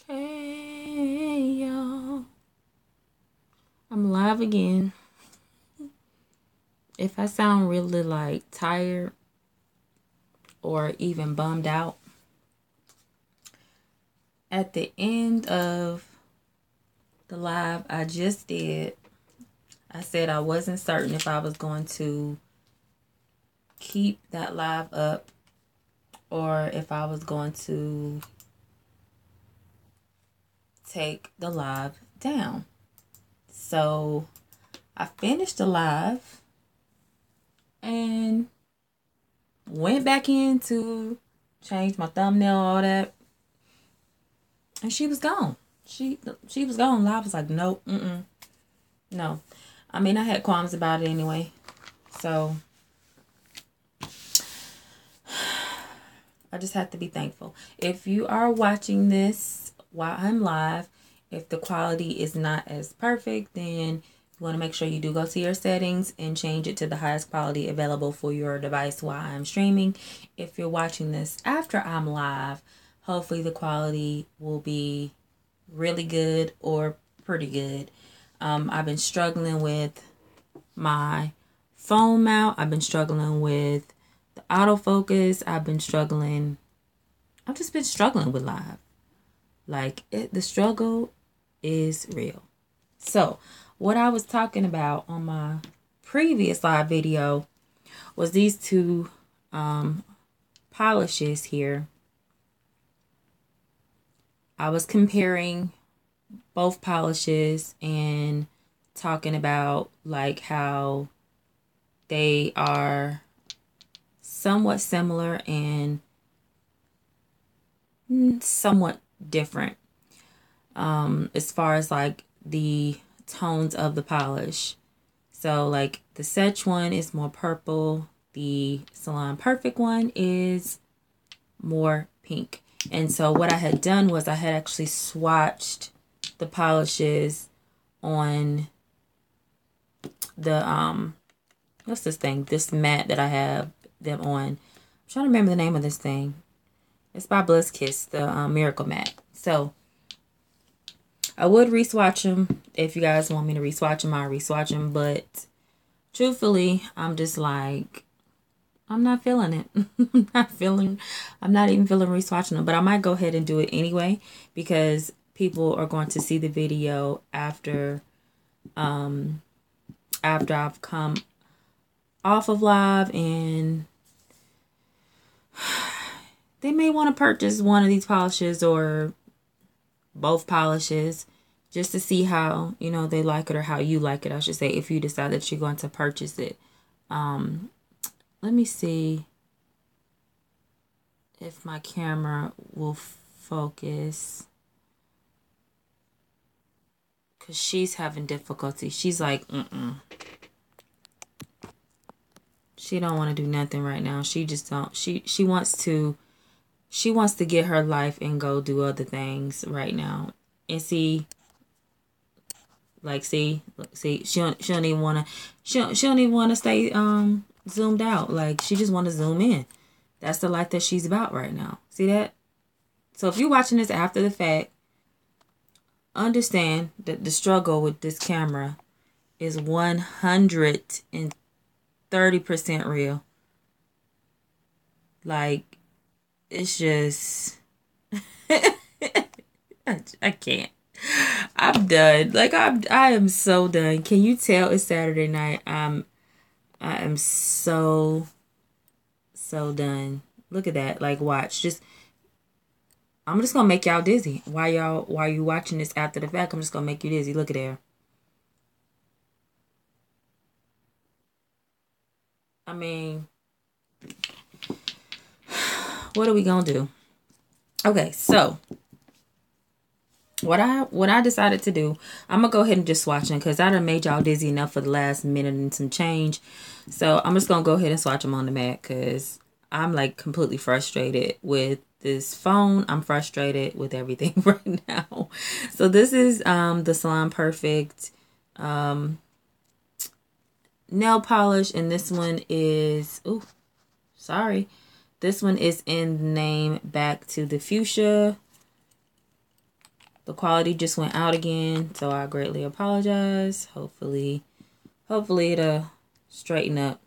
Hey y'all, I'm live again. If I sound really like tired or even bummed out, at the end of the live I just did, I said I wasn't certain if I was going to keep that live up or if I was going to take the live down. So I finished the live and went back in to change my thumbnail, all that, and she was gone. She was gone. Live was like, nope, no. I mean, I had qualms about it anyway, so I just have to be thankful. If you are watching this while I'm live, if the quality is not as perfect, then you want to make sure you do go to your settings and change it to the highest quality available for your device while I'm streaming. If you're watching this after I'm live, hopefully the quality will be really good or pretty good. I've been struggling with my phone mount. I've been struggling with the autofocus. I've just been struggling with live. Like, the struggle is real. So, what I was talking about on my previous live video was these two polishes here. I was comparing both polishes and talking about like how they are somewhat similar and somewhat different as far as like the tones of the polish. So like the Seche one is more purple, the Salon Perfect one is more pink. And so what I had done was I had actually swatched the polishes on the what's this thing, this mat that I have them on. I'm trying to remember the name of this thing. It's by Bliss Kiss, the Miracle Mat. So I would reswatch them. If you guys want me to reswatch them, I'll reswatch them. But truthfully, I'm just like, I'm not feeling it. I'm not even feeling reswatching them. But I might go ahead and do it anyway, because people are going to see the video after I've come off of live, and they may want to purchase one of these polishes or both polishes just to see how, you know, they like it, or how you like it, I should say, if you decide that you're going to purchase it. Let me see if my camera will focus, because she's having difficulty. She's like, she don't want to do nothing right now. She just don't. She wants to get her life and go do other things right now. And see, she don't even want to stay zoomed out. Like, she just want to zoom in. That's the life that she's about right now. See that? So if you're watching this after the fact, understand that the struggle with this camera is 130% real. Like, it's just I can't. I'm done. Like, I am so done. Can you tell it's Saturday night? I am so done. Look at that. Like, watch. I'm just gonna make y'all dizzy. While you watching this after the fact, I'm just gonna make you dizzy. Look at there. I mean, what are we gonna do? Okay, so what I decided to do, I'm gonna go ahead and just swatch them, because I done made y'all dizzy enough for the last minute and some change. So I'm just gonna go ahead and swatch them on the mat, because I'm like completely frustrated with this phone. I'm frustrated with everything right now. So this is the Salon Perfect nail polish, and this one is, this one is in the name Back to the Fuchsia. The quality just went out again, so I greatly apologize. Hopefully it'll straighten up.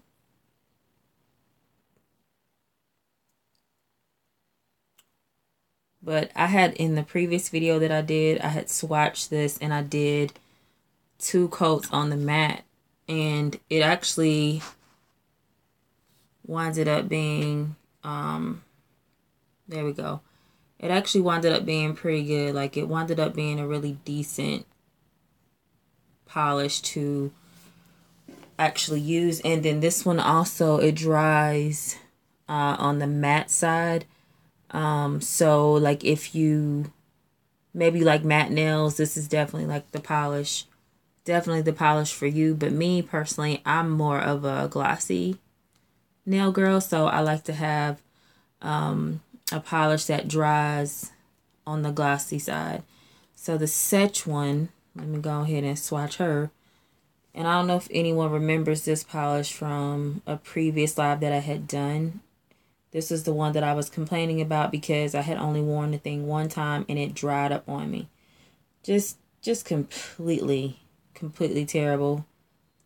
But I had, in the previous video that I did, I had swatched this and I did 2 coats on the matte, and it actually winded up being, there we go. It actually winded up being pretty good. Like, it winded up being a really decent polish to actually use. And then this one also, it dries on the matte side. So like if you maybe like matte nails, this is definitely like the polish. Definitely the polish for you. But me personally, I'm more of a glossy nail girl, so I like to have a polish that dries on the glossy side. So the Seche one, let me go ahead and swatch her. And I don't know if anyone remembers this polish from a previous live that I had done. This is the one that I was complaining about because I had only worn the thing one time and it dried up on me. Just completely terrible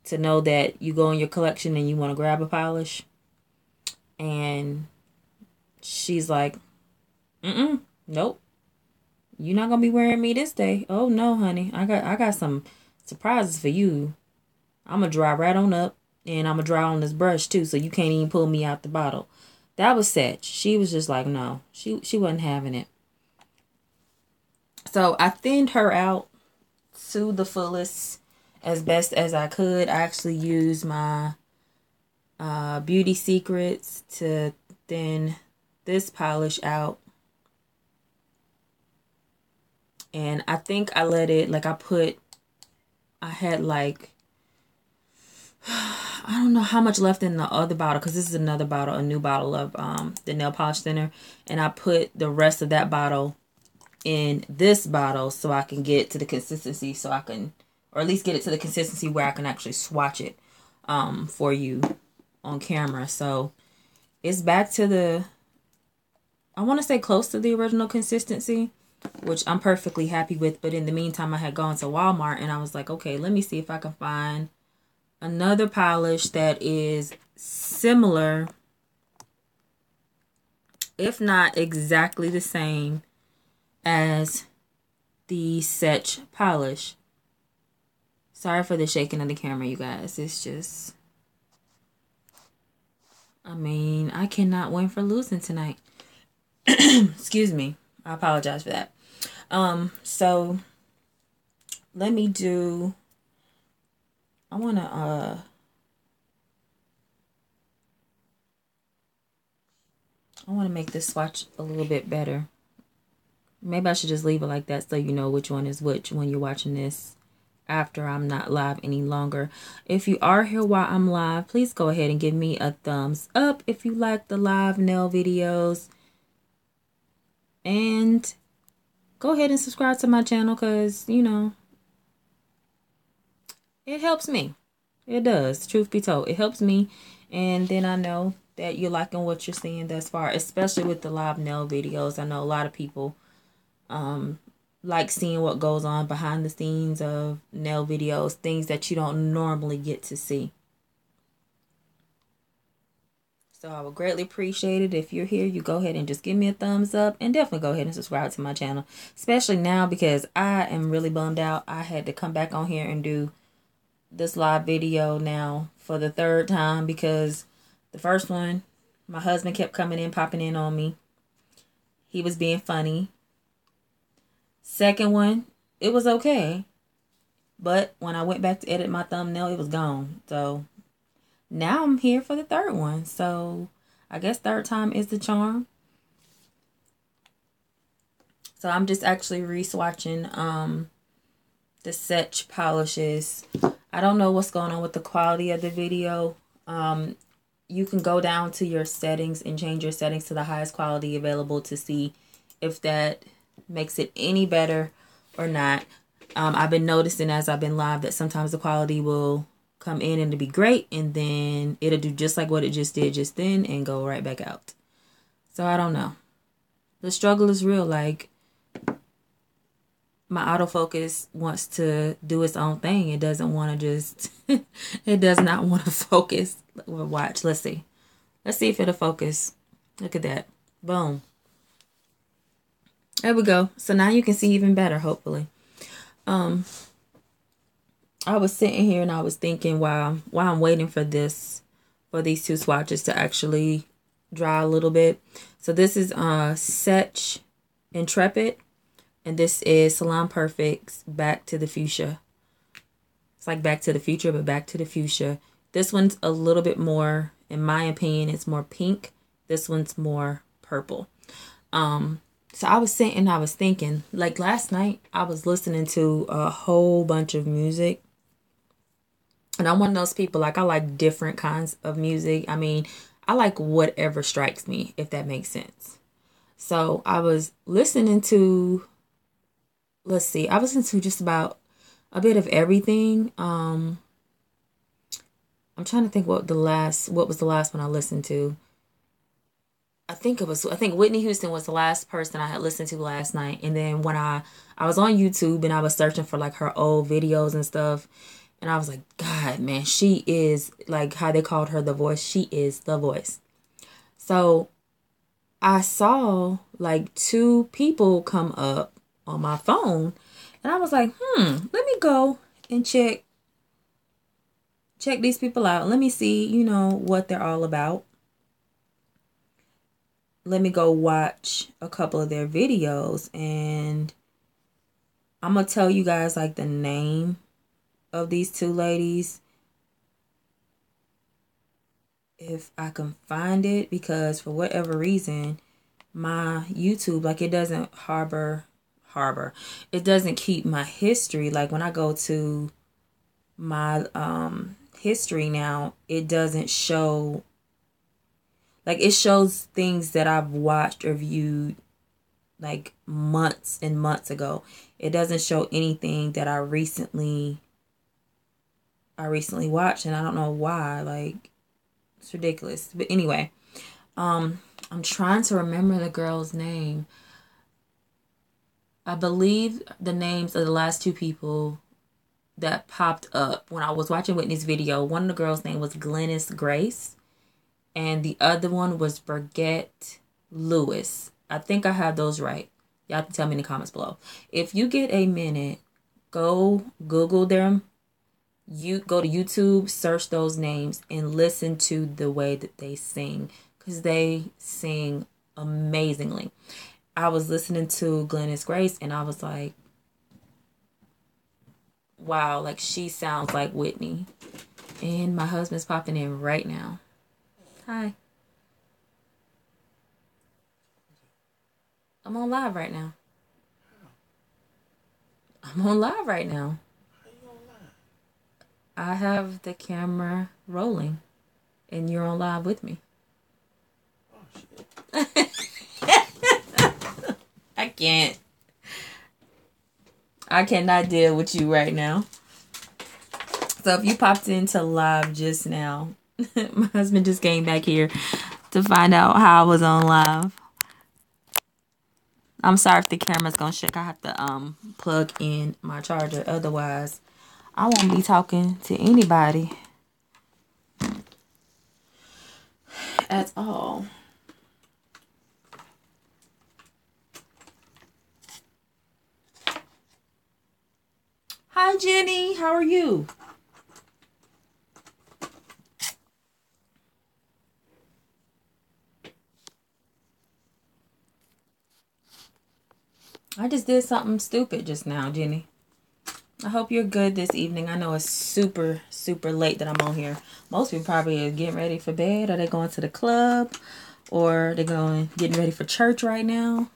to know that you go in your collection and you want to grab a polish and she's like, nope, you're not gonna be wearing me this day. Oh no, honey, I got some surprises for you. I'm gonna dry right on up, and I'm gonna dry on this brush too, so you can't even pull me out the bottle. That was Seche. She was just like, no, she wasn't having it. So I thinned her out to the fullest as best as I could. I actually used my Beauty Secrets to thin this polish out. And I think I let it, like I had like, I don't know how much left in the other bottle, because this is another bottle, a new bottle of the nail polish thinner. And I put the rest of that bottle in this bottle so I can get to the consistency, so I can, or at least get it to the consistency where I can actually swatch it for you on camera. So it's back to the, I want to say close to the original consistency, which I'm perfectly happy with. But in the meantime, I had gone to Walmart and I was like, okay, let me see if I can find another polish that is similar, if not exactly the same as the Seche polish. Sorry for the shaking of the camera, you guys. It's just, I mean, I cannot win for losing tonight. Excuse me. I apologize for that. So let me do, I want to make this swatch a little bit better. Maybe I should just leave it like that so you know which one is which when you're watching this after I'm not live any longer. If you are here while I'm live, please go ahead and give me a thumbs up if you like the live nail videos. And go ahead and subscribe to my channel, because, you know, it helps me. It does. Truth be told, it helps me. And then I know that you're liking what you're seeing thus far, especially with the live nail videos. I know a lot of people like seeing what goes on behind the scenes of nail videos, things that you don't normally get to see. So I would greatly appreciate it if you're here. You go ahead and just give me a thumbs up, and definitely go ahead and subscribe to my channel, especially now because I am really bummed out. I had to come back on here and do this live video now for the 3rd time, because the first one, my husband kept coming in, popping in on me. He was being funny. Second one, it was okay. But when I went back to edit my thumbnail, it was gone. So now I'm here for the 3rd one. So I guess 3rd time is the charm. So I'm just actually re-swatching the Seche polishes. I don't know what's going on with the quality of the video. You can go down to your settings and change your settings to the highest quality available to see if that makes it any better or not. I've been noticing as I've been live that sometimes the quality will come in and it'll be great, and then it'll do just like what it just did just then and go right back out. So I don't know. The struggle is real. Like, my autofocus wants to do its own thing. It doesn't want to just, it does not want to focus. Watch. Let's see. Let's see if it'll focus. Look at that. Boom. There we go. So now you can see even better, hopefully. I was sitting here and I was thinking while I'm waiting for these two swatches to actually dry a little bit. So this is Seche Intrepid. And this is Salon Perfect's Back to the Fuchsia. It's like Back to the Future, but Back to the Fuchsia. This one's a little bit more, in my opinion, it's more pink. This one's more purple. So I was sitting, I was thinking, like last night, I was listening to a whole bunch of music. And I'm one of those people, like I like different kinds of music. I mean, I like whatever strikes me, if that makes sense. So I was listening to, let's see, I was listening to just about a bit of everything. I'm trying to think what was the last one I listened to. I think Whitney Houston was the last person I had listened to last night. And then when I was on YouTube and I was searching for like her old videos and stuff, and I was like, God, man, she is like how they called her the voice. She is the voice. So I saw like two people come up on my phone and I was like, let me go and check these people out. Let me see, you know, what they're all about. Let me go watch a couple of their videos and I'm going to tell you guys like the name of these two ladies if I can find it, because for whatever reason my YouTube, like it doesn't it doesn't keep my history. Like when I go to my history now, it doesn't show, like it shows things that I've watched or viewed like months and months ago. It doesn't show anything that I recently watched, and I don't know why. Like it's ridiculous. But anyway, I'm trying to remember the girl's name. I believe the names of the last two people that popped up when I was watching Whitney's video. One of the girls' name was Glennis Grace, and the other one was Berget Lewis. I think I have those right. Y'all can tell me in the comments below. If you get a minute, go Google them. You go to YouTube, search those names, and listen to the way that they sing, because they sing amazingly. I was listening to Glennis Grace and I was like, wow, like she sounds like Whitney. And my husband's popping in right now. Hi. I'm on live right now. I'm on live right now. I have the camera rolling and you're on live with me. Oh, shit. I cannot deal with you right now. So if you popped into live just now, my husband just came back here to find out how I was on live. I'm sorry if the camera's gonna shake. I have to plug in my charger. Otherwise, I won't be talking to anybody at all. Hi, Jenny. How are you? I just did something stupid just now, Jenny. I hope you're good this evening. I know it's super, super late that I'm on here. Most people probably are getting ready for bed. Are they going to the club? Or they're getting ready for church right now?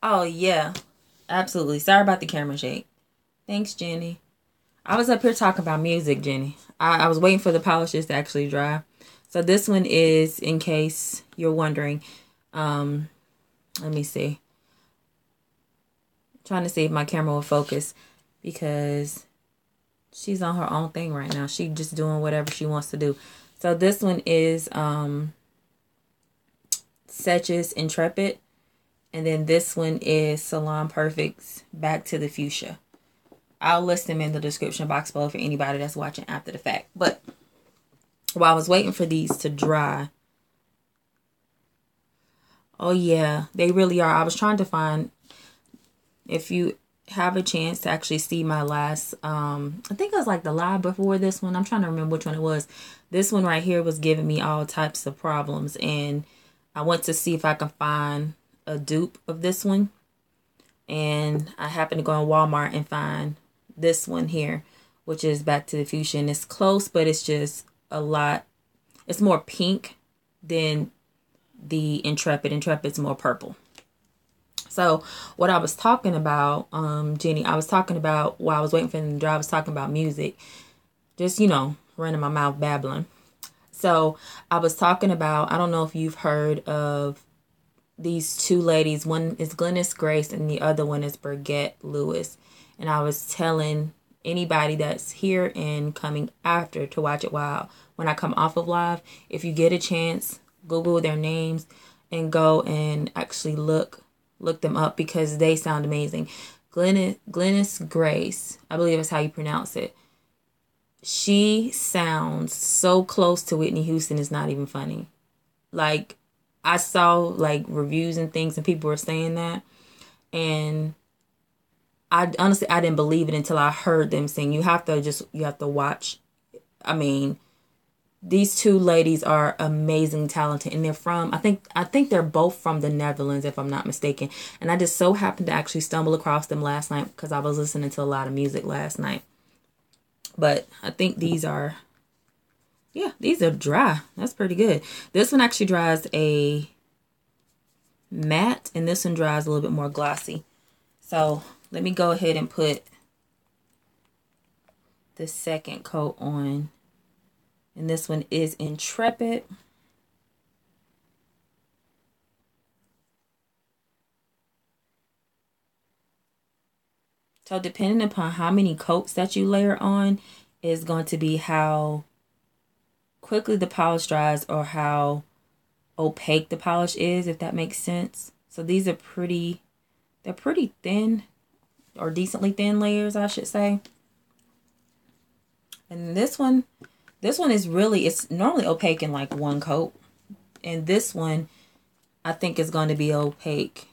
Oh, yeah. Absolutely. Sorry about the camera shake. Thanks, Jenny. I was up here talking about music, Jenny. I was waiting for the polishes to actually dry. So this one is, in case you're wondering, let me see. I'm trying to see if my camera will focus because she's on her own thing right now. She's just doing whatever she wants to do. So this one is Seche Intrepid. And then this one is Salon Perfect's Back to the Fuchsia. I'll list them in the description box below for anybody that's watching after the fact. But while I was waiting for these to dry, oh yeah, they really are. I was trying to find, if you have a chance to actually see my last, I think it was like the live before this one. I'm trying to remember which one it was. This one right here was giving me all types of problems. And I went to see if I can find a dupe of this one. And I happened to go on Walmart and find this one here, which is Back to the Fuchsia. And it's close, but it's just a lot. It's more pink than the Intrepid. Intrepid's more purple. So what I was talking about, Jenny, I was talking about while I was waiting for them to dry, I was talking about music. Just, you know, running my mouth babbling. So I was talking about, I don't know if you've heard of these two ladies. One is Glennis Grace and the other one is Berget Lewis. And I was telling anybody that's here and coming after to watch it when I come off of live, if you get a chance, Google their names and go and actually look them up because they sound amazing. Glennis Grace, I believe that's how you pronounce it. She sounds so close to Whitney Houston, it's not even funny. Like, I saw like reviews and things and people were saying that, and I honestly didn't believe it until I heard them sing. You have to watch. I mean, these two ladies are amazing, talented, and they're from, I think they're both from the Netherlands, if I'm not mistaken. And I just so happened to actually stumble across them last night because I was listening to a lot of music last night. But I think these are dry. That's pretty good. This one actually dries a matte, and this one dries a little bit more glossy. So let me go ahead and put the second coat on. And this one is Intrepid. So depending upon how many coats that you layer on is going to be how quickly the polish dries or how opaque the polish is, if that makes sense. So these are they're pretty thin, or decently thin layers, I should say. And this one is really, it's normally opaque in like one coat. And this one, I think is going to be opaque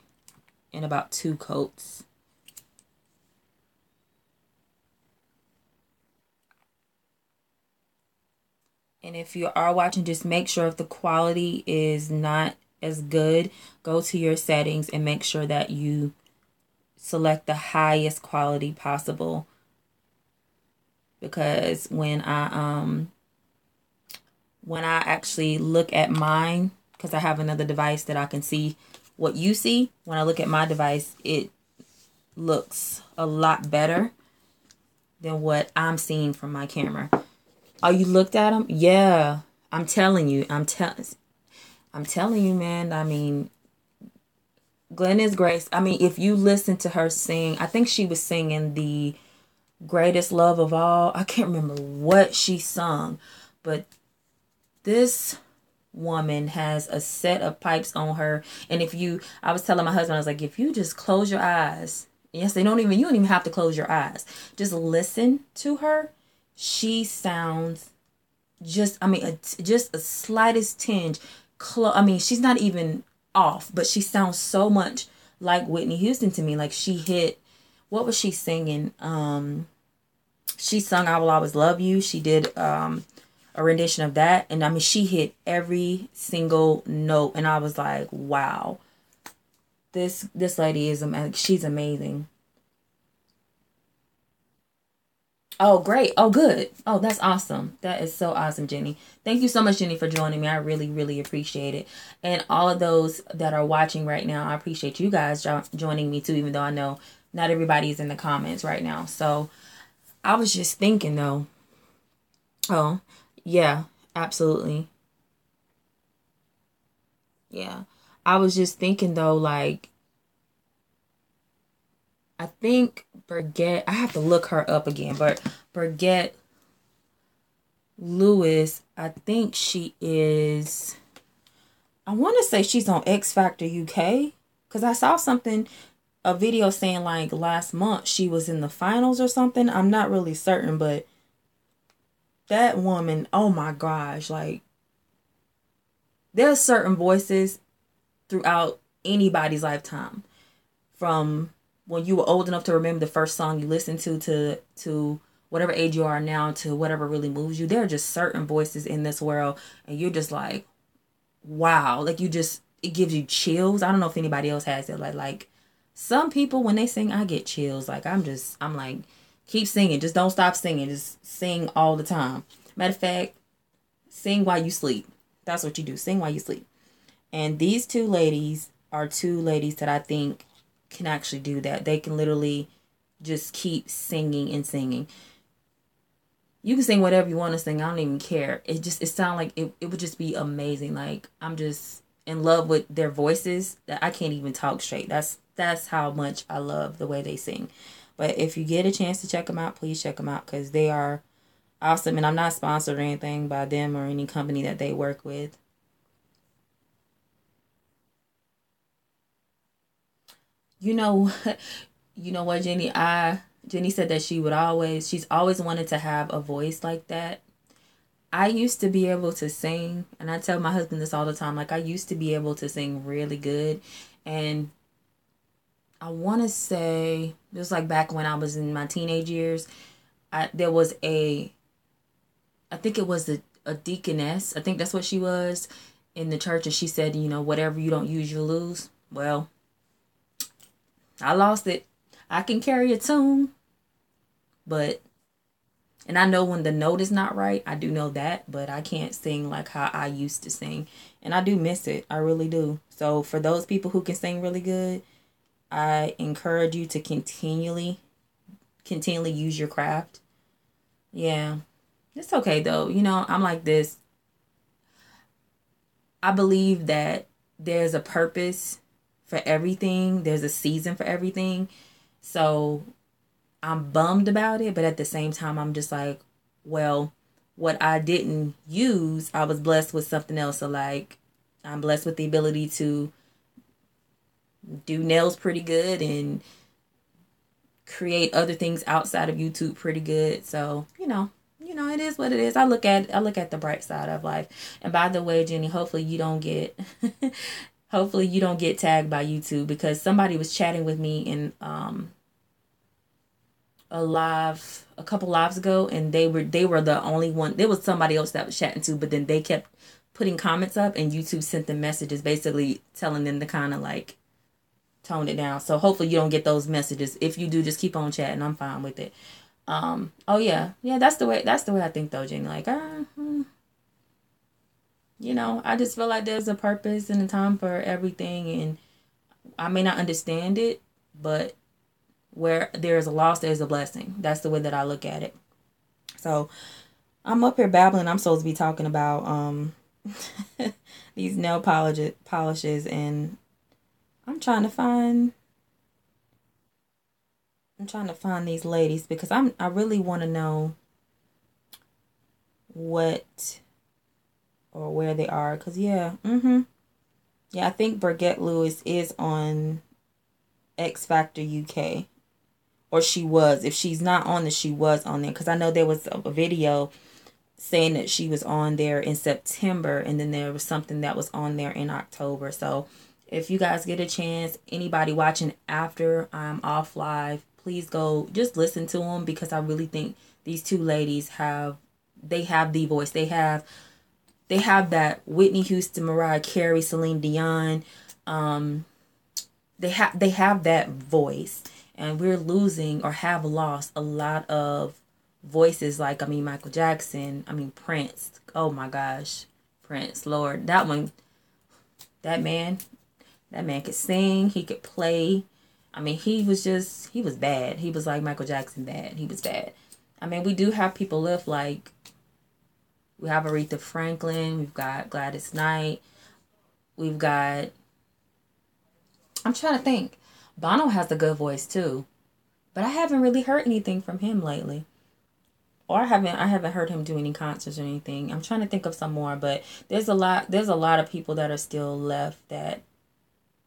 in about 2 coats. And if you are watching, just make sure if the quality is not as good, go to your settings and make sure that you select the highest quality possible. Because when I actually look at mine, because I have another device that I can see what you see, when I look at my device, it looks a lot better than what I'm seeing from my camera. Oh, you looked at them? Yeah, I'm telling you, I'm telling you, man. I mean, Glennis Grace, I mean, if you listen to her sing, I think she was singing The Greatest Love of All. I can't remember what she sung, but this woman has a set of pipes on her. And I was telling my husband, I was like, if you just close your eyes, yes, you don't even have to close your eyes. Just listen to her. She sounds just a slightest tinge. She's not even off, but she sounds so much like Whitney Houston to me. Like she hit, what was she singing? She sung I Will Always Love You. She did a rendition of that. And she hit every single note. And I was like, wow, this lady she's amazing. Oh, great. Oh, good. Oh, that's awesome. That is so awesome, Jenny. Thank you so much, Jenny, for joining me. I really, really appreciate it. And all of those that are watching right now, I appreciate you guys joining me too, even though I know not everybody's in the comments right now. So I was just thinking though. Oh, yeah, absolutely. Yeah. I was just thinking though, like, I think Berget, I have to look her up again, but Berget Lewis, I think she is, I want to say she's on X Factor UK. Because I saw something, a video saying like last month she was in the finals or something. I'm not really certain, but that woman, oh my gosh, like there's certain voices throughout anybody's lifetime, from when you were old enough to remember the first song you listened to whatever age you are now, to whatever really moves you. There are just certain voices in this world, and you're just like, wow, like it gives you chills. I don't know if anybody else has it. Like some people when they sing, I get chills. Like I'm like, keep singing, just don't stop singing, just sing all the time. Matter of fact, sing while you sleep. That's what you do, sing while you sleep. And these two ladies are two ladies that I think can actually do that. They can literally just keep singing and singing. You can sing whatever you want to sing. I don't even care. It sounds like it would just be amazing. Like I'm just in love with their voices that I can't even talk straight. That's how much I love the way they sing. But if you get a chance to check them out, please check them out because they are awesome. And I'm not sponsored or anything by them or any company that they work with. You know, you know what, Jenny? Jenny said that she's always wanted to have a voice like that. I used to be able to sing, and I tell my husband this all the time. Like I used to be able to sing really good, and I want to say it was like back when I was in my teenage years. There was I think it was a deaconess. I think that's what she was in the church, and she said, whatever you don't use, you lose. Well, I lost it. I can carry a tune, and I know when the note is not right. I do know that, but I can't sing like how I used to sing. And I do miss it. I really do. So for those people who can sing really good, I encourage you to continually use your craft. Yeah. It's okay though. I'm like this. I believe that there's a purpose for everything. There's a season for everything. So I'm bummed about it, but at the same time, I'm just like, well, what I didn't use, I was blessed with something else. So like, I'm blessed with the ability to do nails pretty good and create other things outside of YouTube pretty good. So, it is what it is. I look at the bright side of life. And by the way, Jenny, hopefully you don't get tagged by YouTube, because somebody was chatting with me in a couple lives ago, and they were the only one. There was somebody else that was chatting too, but then they kept putting comments up, and YouTube sent them messages basically telling them to kind of like tone it down. So hopefully you don't get those messages. If you do, just keep on chatting. I'm fine with it. Oh yeah, that's the way I think though, Jenny. Like, I just feel like there's a purpose and a time for everything, and I may not understand it, but where there's a loss, there's a blessing. That's the way that I look at it. So I'm up here babbling. I'm supposed to be talking about these nail polishes, and I'm trying to find these ladies because I really want to know what or where they are, because yeah, I think Berget Lewis is on X Factor UK, or she was. If she's not on there, she was on there, because I know there was a video saying that she was on there in September, and then there was something that was on there in October. So if you guys get a chance, anybody watching after I'm off live, please go just listen to them, because I really think these two ladies have the voice. They have that Whitney Houston, Mariah Carey, Celine Dion. They have that voice, and we're losing or have lost a lot of voices. Like, Michael Jackson, Prince. Oh my gosh, Prince, Lord, that man could sing, he could play. He was bad. He was like Michael Jackson bad. He was bad. We do have people left, like we have Aretha Franklin, we've got Gladys Knight, we've got, I'm trying to think, Bono has a good voice too, but I haven't really heard anything from him lately. or I haven't heard him do any concerts or anything. I'm trying to think of some more, but there's a lot of people that are still left that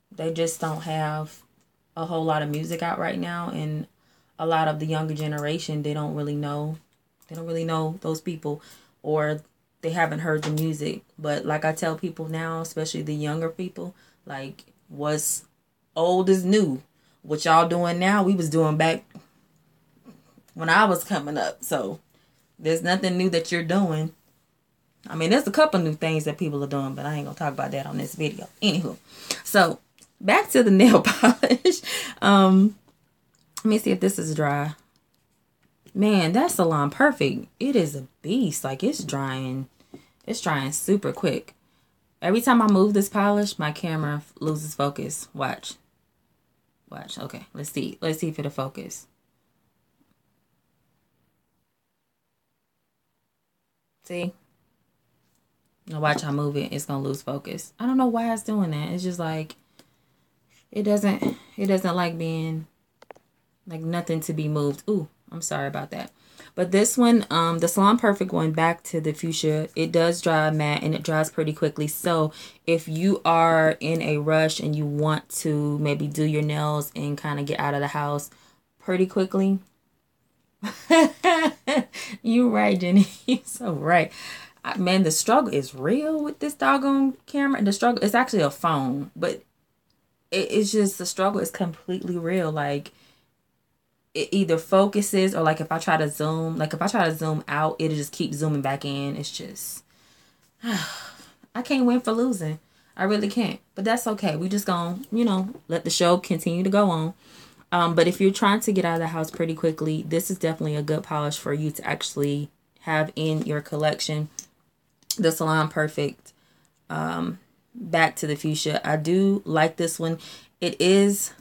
they just don't have a whole lot of music out right now, and a lot of the younger generation, they don't really know those people, or they haven't heard the music. But like I tell people now, especially the younger people, like, what's old is new. What y'all doing now, we was doing back when I was coming up. So there's nothing new that you're doing. I mean, there's a couple new things that people are doing, but I ain't gonna talk about that on this video. Anywho, so back to the nail polish. Let me see if this is dry. Man, that Salon Perfect, it is a beast. Like, it's drying super quick. Every time I move this polish, my camera loses focus. Watch. Okay, let's see if it'll focus. See? Now watch I move it, it's gonna lose focus. I don't know why it's doing that. It's just like, it doesn't like being, like, nothing to be moved. Ooh, I'm sorry about that. But this one, the Salon Perfect one, back to the Fuchsia, it does dry matte and it dries pretty quickly. So if you are in a rush and you want to maybe do your nails and kind of get out of the house pretty quickly. You're right, Jenny. You're so right. Man, the struggle is real with this doggone camera. The struggle, it's actually a phone, but it's just, the struggle is completely real. Like, it either focuses, or like if I try to zoom out, it'll just keep zooming back in. It's just, I can't win for losing. I really can't. But that's okay. We just gonna, let the show continue to go on. But if you're trying to get out of the house pretty quickly, this is definitely a good polish for you to actually have in your collection. The Salon Perfect, back to the Fuchsia. I do like this one. It is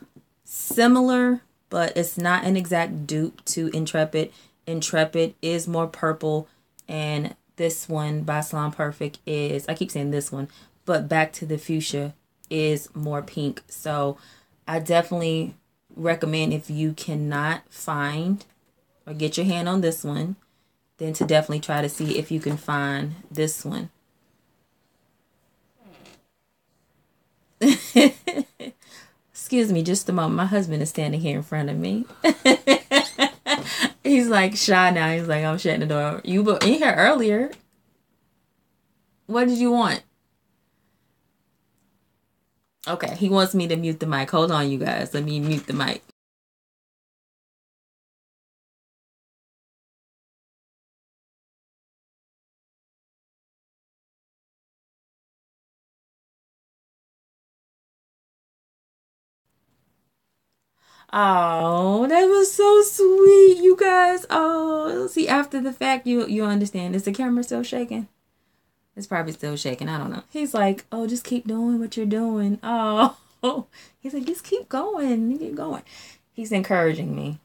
similar, but it's not an exact dupe to Intrepid. Intrepid is more purple, and this one by Salon Perfect is, I keep saying this one, but back to the Fuchsia is more pink. So I definitely recommend, if you cannot find or get your hand on this one, then to definitely try to see if you can find this one. Excuse me just a moment. My husband is standing here in front of me. He's like shy now. He's like, I'm shutting the door. You were in here earlier. What did you want? Okay, he wants me to mute the mic. Hold on, you guys. Let me mute the mic. Oh, that was so sweet, you guys. Oh, see, after the fact, you understand. Is the camera still shaking? It's probably still shaking. I don't know. He's like, oh, just keep doing what you're doing. Oh, he's like, just keep going. Keep going. He's encouraging me.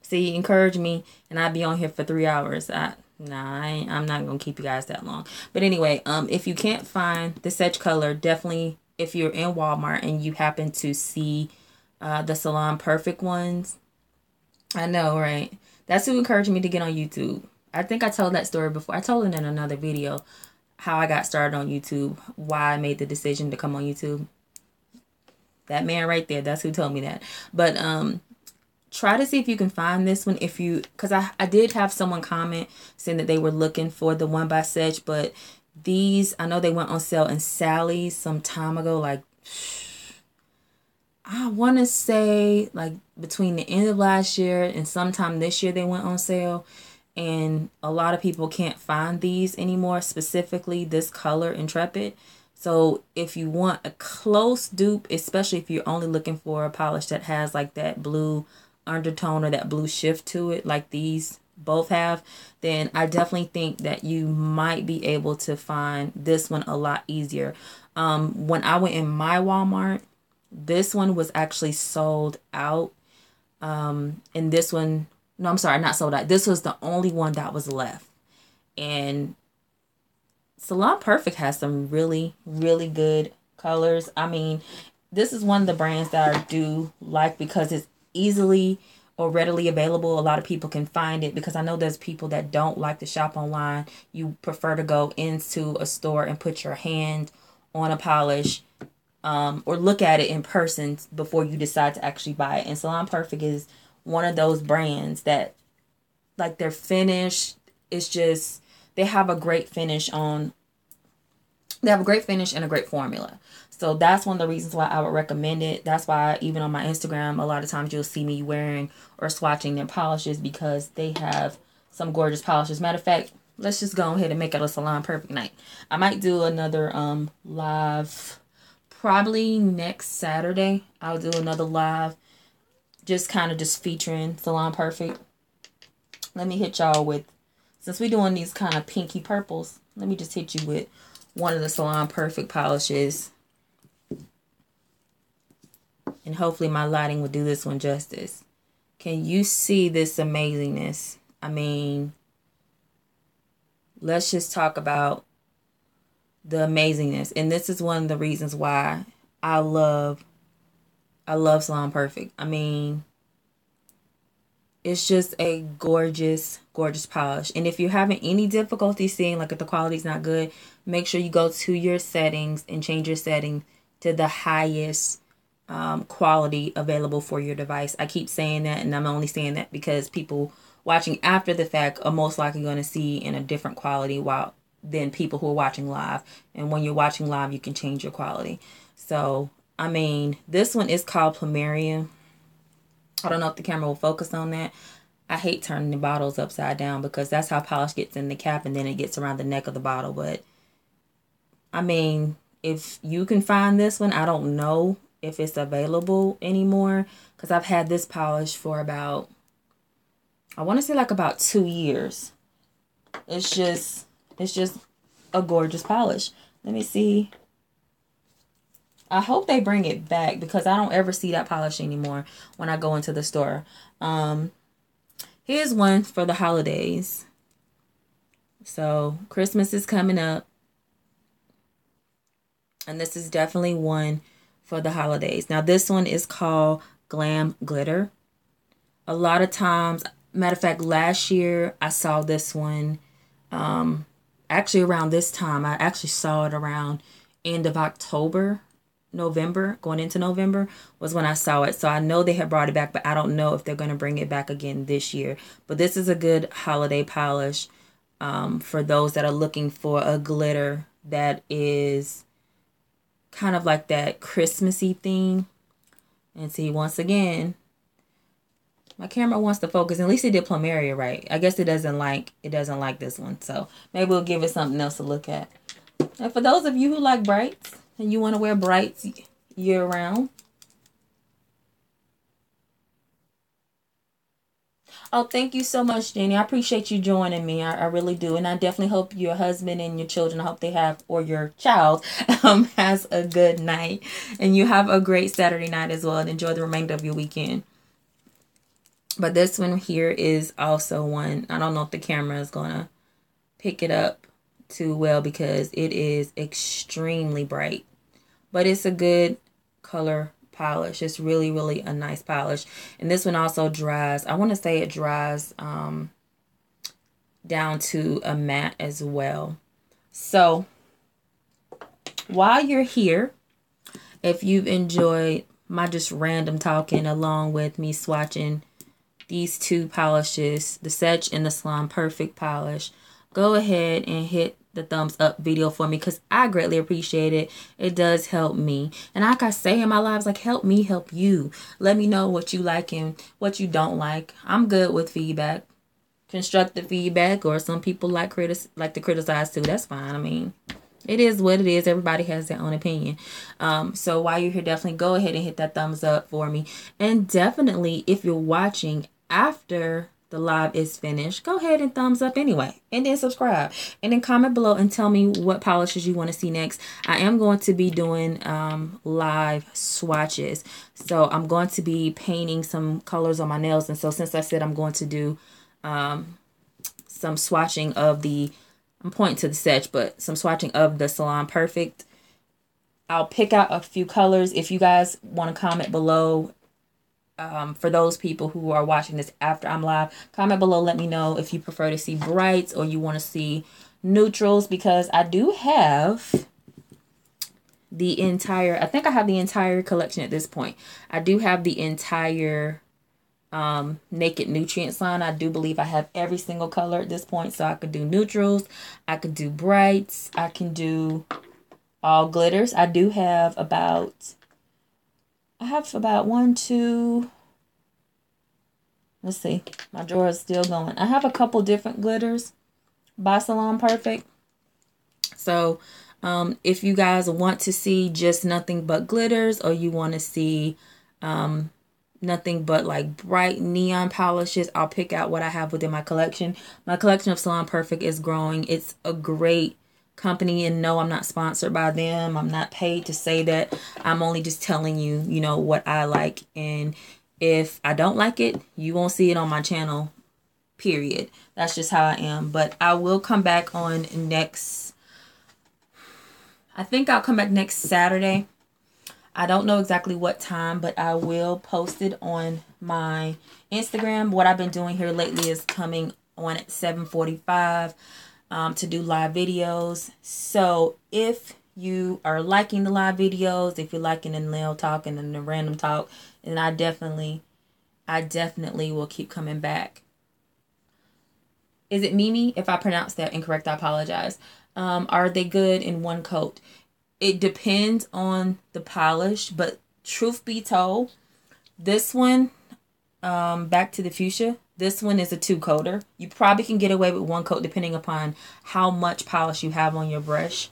See, encourage me, and I'd be on here for 3 hours. I'm not gonna keep you guys that long. But anyway, if you can't find the Seche color, definitely, if you're in Walmart and you happen to see the Salon Perfect ones, I know, right? That's who encouraged me to get on YouTube. I think I told that story before. I told it in another video, how I got started on YouTube, why I made the decision to come on YouTube. That man right there, that's who told me that. But try to see if you can find this one, because I did have someone comment saying that they were looking for the one by Seche, but these, I know they went on sale in Sally's some time ago, like, I want to say like between the end of last year and sometime this year they went on sale, and a lot of people can't find these anymore, specifically this color Intrepid. So if you want a close dupe, especially if you're only looking for a polish that has like that blue undertone or that blue shift to it, like these both have, then I definitely think that you might be able to find this one a lot easier. When I went in my Walmart, this one was actually sold out. And this one, no, I'm sorry, not sold out. This was the only one that was left. And Salon Perfect has some really, really good colors. I mean, this is one of the brands that I do like because it's easily or readily available. A lot of people can find it, because I know there's people that don't like to shop online. You prefer to go into a store and put your hand on a polish, or look at it in person before you decide to actually buy it. And Salon Perfect is one of those brands that, like, their finish is just, they have a great finish and a great formula. So that's one of the reasons why I would recommend it. That's why even on my Instagram, a lot of times you'll see me wearing or swatching their polishes, because they have some gorgeous polishes. Matter of fact, let's just go ahead and make it a Salon Perfect night. I might do another live probably next Saturday. I'll do another live, just kind of just featuring Salon Perfect. Let me hit y'all with, since we're doing these kind of pinky purples, let me just hit you with one of the Salon Perfect polishes. And hopefully my lighting will do this one justice. Can you see this amazingness? I mean, let's just talk about the amazingness. And this is one of the reasons why I love Salon Perfect. I mean, it's just a gorgeous, gorgeous polish. And if you're having any difficulty seeing, like, if the quality's not good, make sure you go to your settings and change your setting to the highest quality available for your device. I keep saying that, and I'm only saying that because people watching after the fact are most likely going to see in a different quality than people who are watching live. And when you're watching live, you can change your quality. So, I mean, this one is called Plumeria. I don't know if the camera will focus on that. I hate turning the bottles upside down, because that's how polish gets in the cap and then it gets around the neck of the bottle. But, I mean, if you can find this one, I don't know if it's available anymore, because I've had this polish for about, I want to say like about 2 years. It's just a gorgeous polish. Let me see. I hope they bring it back, because I don't ever see that polish anymore when I go into the store. Here's one for the holidays. So Christmas is coming up, and this is definitely one for the holidays. Now this one is called Glam Glitter. A lot of times, matter of fact, last year I saw this one actually around this time. I actually saw it around end of October, November, going into November was when I saw it. So I know they have brought it back, but I don't know if they're going to bring it back again this year. But this is a good holiday polish for those that are looking for a glitter that is kind of like that Christmassy theme. And see, once again, my camera wants to focus. At least it did Plumeria right. I guess it doesn't like this one. So maybe we'll give it something else to look at. And for those of you who like brights and you want to wear brights year round. Oh, thank you so much, Jenny. I appreciate you joining me. I really do. And I definitely hope your husband and your children, I hope they have, or your child has a good night. And you have a great Saturday night as well. And enjoy the remainder of your weekend. But this one here is also one. I don't know if the camera is going to pick it up too well, because it is extremely bright. But it's a good color polish. It's really, really a nice polish. And this one also dries. I want to say it dries down to a matte as well. So while you're here, if you've enjoyed my just random talking along with me swatching these two polishes, the Seche and the Salon Perfect polish, go ahead and hit the thumbs up video for me, because I greatly appreciate it. It does help me. And like I say in my lives, like, help me help you. Let me know what you like and what you don't like. I'm good with feedback, constructive feedback, or some people like to criticize too. That's fine. I mean, it is what it is. Everybody has their own opinion. So while you're here, definitely go ahead and hit that thumbs up for me. And definitely, if you're watching after the live is finished, go ahead and thumbs up anyway, and then subscribe, and then comment below and tell me what polishes you want to see next. I am going to be doing live swatches, so I'm going to be painting some colors on my nails. And so since I said I'm going to do some swatching of I'm pointing to the Seche, but some swatching of the Salon Perfect, I'll pick out a few colors. If you guys want to comment below For those people who are watching this after I'm live, comment below, let me know if you prefer to see brights or you want to see neutrals, because I do have the entire, I think I have the entire collection at this point. I do have the entire Naked Nutrients line. I do believe I have every single color at this point. So I could do neutrals, I could do brights, I can do all glitters. I do have about, one, two, let's see, my drawer is still going. I have a couple different glitters by Salon Perfect. So if you guys want to see just nothing but glitters, or you want to see nothing but like bright neon polishes, I'll pick out what I have within my collection. My collection of Salon Perfect is growing. It's a great company, and no, I'm not sponsored by them. I'm not paid to say that. I'm only just telling you, you know, what I like, and if I don't like it, you won't see it on my channel, period. That's just how I am. But I will come back on next, I think I'll come back next Saturday. I don't know exactly what time, but I will post it on my Instagram. What I've been doing here lately is coming on at 7:45 to do live videos. So if you are liking the live videos, if you're liking the nail talk and the random talk, then I definitely will keep coming back. Is it Mimi? If I pronounced that incorrect, I apologize. Are they good in one coat? It depends on the polish, but truth be told, this one, back to the Fuchsia, this one is a 2-coater. You probably can get away with 1 coat depending upon how much polish you have on your brush.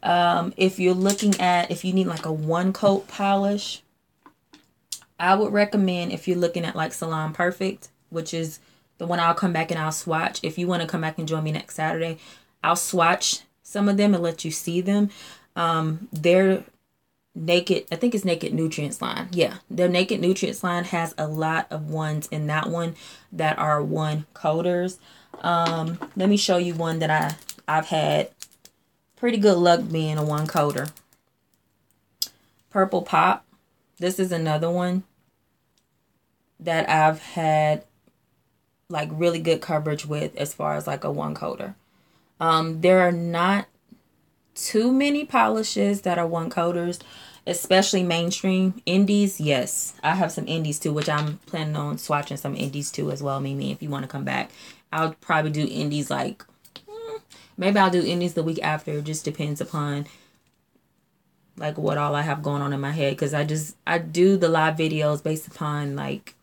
If you're looking at, if you need like a 1-coat polish, I would recommend, if you're looking at like Salon Perfect, which is the one I'll come back and I'll swatch. If you want to come back and join me next Saturday, I'll swatch some of them and let you see them. Their Naked, I think it's Naked Nutrients line. Yeah, their Naked Nutrients line has a lot of ones in that one that are 1-coaters. Let me show you one that I've had pretty good luck being a 1-coater. Purple Pop. This is another one that I've had like really good coverage with as far as like a 1-coater. There are not too many polishes that are 1-coaters, especially mainstream. Indies, yes, I have some indies too, which I'm planning on swatching some indies too as well. Mimi, if you want to come back, I'll probably do indies like maybe I'll do indies the week after. It just depends upon like what all I have going on in my head, because I do the live videos based upon like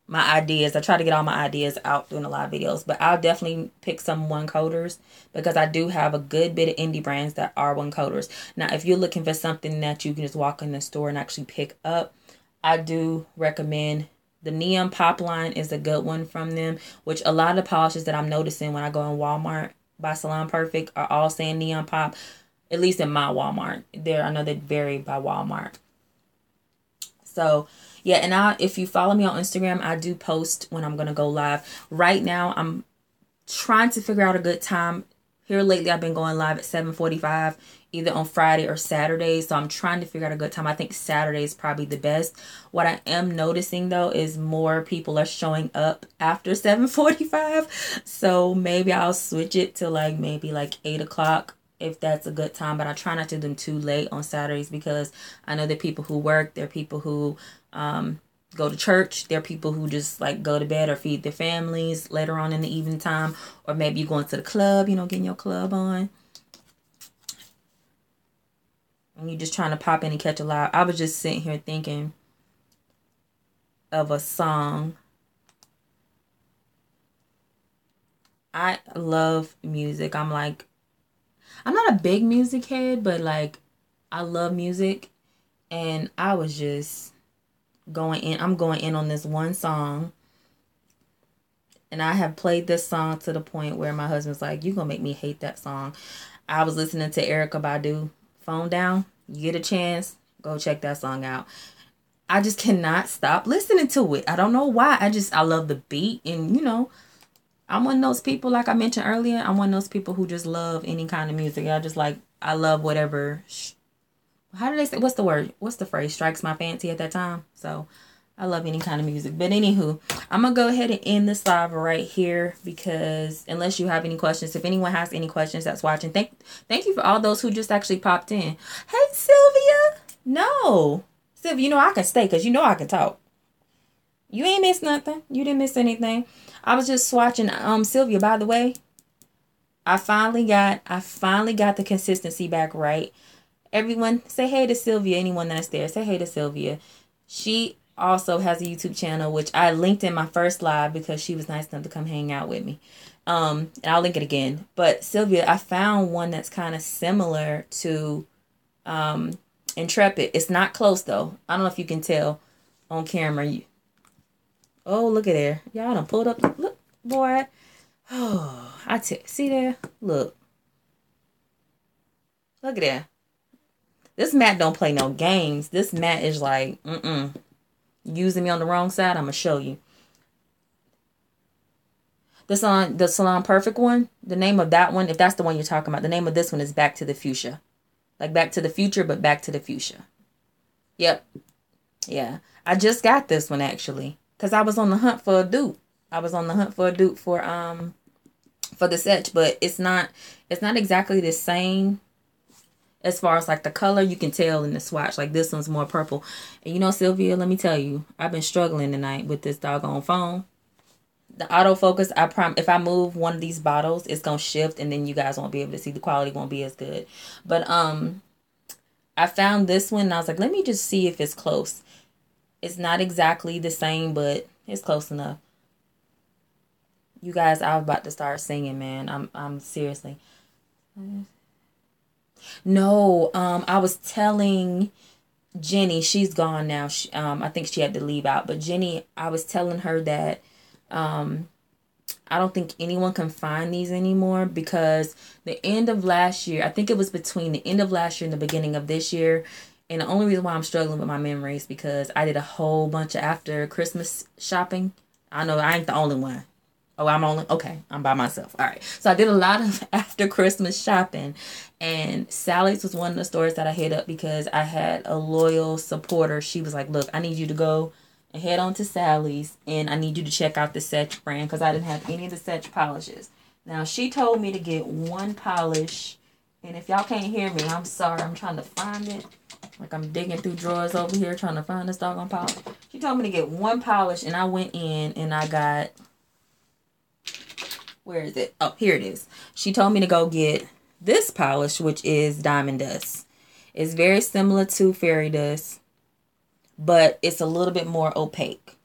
my ideas. I try to get all my ideas out doing the live videos, but I'll definitely pick some 1-coaters because I do have a good bit of indie brands that are 1-coaters. Now, if you're looking for something that you can just walk in the store and actually pick up, I do recommend the Neon Pop line is a good one from them, which a lot of the polishes that I'm noticing when I go in Walmart by Salon Perfect are all saying Neon Pop, at least in my Walmart. I know they vary by Walmart. So yeah, and if you follow me on Instagram, I do post when I'm going to go live. Right now, I'm trying to figure out a good time. Here lately, I've been going live at 7:45, either on Friday or Saturday. So I'm trying to figure out a good time. I think Saturday is probably the best. What I am noticing, though, is more people are showing up after 7:45. So maybe I'll switch it to like maybe like 8 o'clock. If that's a good time, but I try not to do them too late on Saturdays, because I know there are people who work, there are people who go to church, there are people who just like go to bed or feed their families later on in the evening time, or maybe you're going to the club, you know, getting your club on, and you're just trying to pop in and catch a live. I was just sitting here thinking of a song. I love music. I'm not a big music head, but like I love music, and I was just going in. I'm going in on this one song, and I have played this song to the point where my husband's like, "You gonna make me hate that song." I was listening to Erykah Badu, Phone Down. You get a chance, go check that song out. I just cannot stop listening to it. I don't know why. I love the beat, and you know, I'm one of those people, like I mentioned earlier, I'm one of those people who just love any kind of music. I love whatever, how do they say, what's the word? What's the phrase? Strikes my fancy at that time. So, I love any kind of music. But anywho, I'm going to go ahead and end this live right here because unless you have any questions, if anyone has any questions that's watching, thank you for all those who just actually popped in. Hey, Sylvia. No. Sylvia, you know I can stay because you know I can talk. You ain't missed nothing. You didn't miss anything. I was just swatching. Sylvia, by the way, I finally got the consistency back right. Everyone, say hey to Sylvia. Anyone that's there, say hey to Sylvia. She also has a YouTube channel, which I linked in my first live because she was nice enough to come hang out with me. And I'll link it again. But Sylvia, I found one that's kind of similar to Intrepid. It's not close though. I don't know if you can tell on camera. Oh, look at there. Y'all done pulled up. Look, boy. Oh, see there? Look. Look at that. This mat don't play no games. This mat is like, using me on the wrong side, I'm going to show you. The Salon Perfect one, the name of that one, if that's the one you're talking about, the name of this one is Back to the Fuchsia. Like Back to the Future, but Back to the Fuchsia. Yep. Yeah. I just got this one, actually. Because I was on the hunt for a dupe. I was on the hunt for a dupe for the Seche, but it's not exactly the same as far as like the color. You can tell in the swatch, like this one's more purple. And you know, Sylvia, let me tell you, I've been struggling tonight with this doggone phone. The autofocus, if I move one of these bottles, it's gonna shift and then you guys won't be able to see. The quality won't be as good. But I found this one and I was like, let me just see if it's close. It's not exactly the same, but it's close enough. You guys, I was about to start singing, man. I'm seriously. No, I was telling Jenny, she's gone now. I think she had to leave out. But Jenny, I was telling her that I don't think anyone can find these anymore because the end of last year, I think it was between the end of last year and the beginning of this year. And the only reason why I'm struggling with my memory is because I did a whole bunch of after Christmas shopping. I know I ain't the only one. Oh, I'm by myself. All right. So I did a lot of after Christmas shopping. And Sally's was one of the stores that I hit up because I had a loyal supporter. She was like, look, I need you to go and head on to Sally's. And I need you to check out the Seche brand because I didn't have any of the Seche polishes. Now, she told me to get one polish. And if y'all can't hear me, I'm sorry. I'm trying to find it. Like I'm digging through drawers over here trying to find this doggone polish. She told me to get one polish and I went in and I got... Where is it? Oh, here it is. She told me to go get this polish, which is Diamond Dust. It's very similar to Fairy Dust, but it's a little bit more opaque.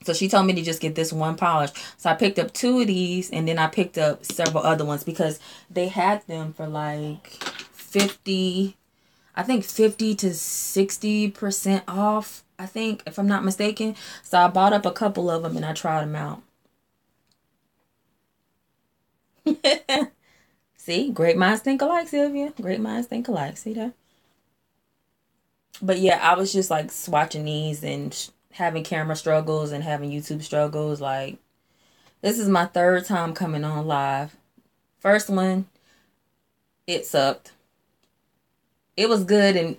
So she told me to just get this one polish. So I picked up 2 of these and then I picked up several other ones because they had them for like 50 to 60% off, I think, if I'm not mistaken. So I bought up a couple of them and I tried them out. See, great minds think alike, Sylvia. Great minds think alike. See that? But yeah, I was just like swatching these and having camera struggles and having YouTube struggles. Like, this is my 3rd time coming on live. First one, it sucked. It was good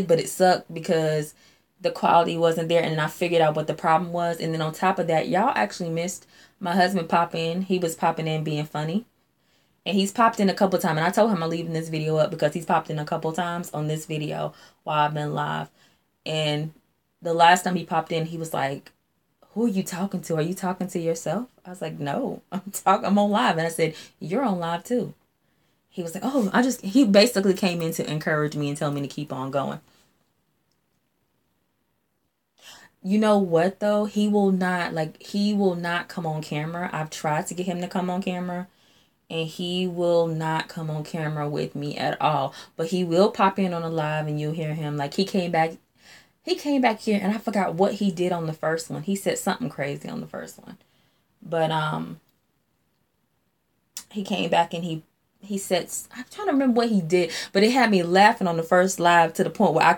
but it sucked because the quality wasn't there. And I figured out what the problem was. And then on top of that, y'all actually missed my husband pop in. He was popping in being funny. And he's popped in a couple times. And I told him I'm leaving this video up because he's popped in a couple times on this video while I've been live. And the last time he popped in, he was like, who are you talking to? Are you talking to yourself? I was like, no, I'm on live. And I said, you're on live too. He was like, oh, he basically came in to encourage me and tell me to keep on going. You know what though? He will not come on camera. I've tried to get him to come on camera and he will not come on camera with me at all. But he will pop in on a live and you'll hear him. Like he came back here and I forgot what he did on the first one. He said something crazy on the first one. But he came back and he said, I'm trying to remember what he did, but it had me laughing on the first live to the point where I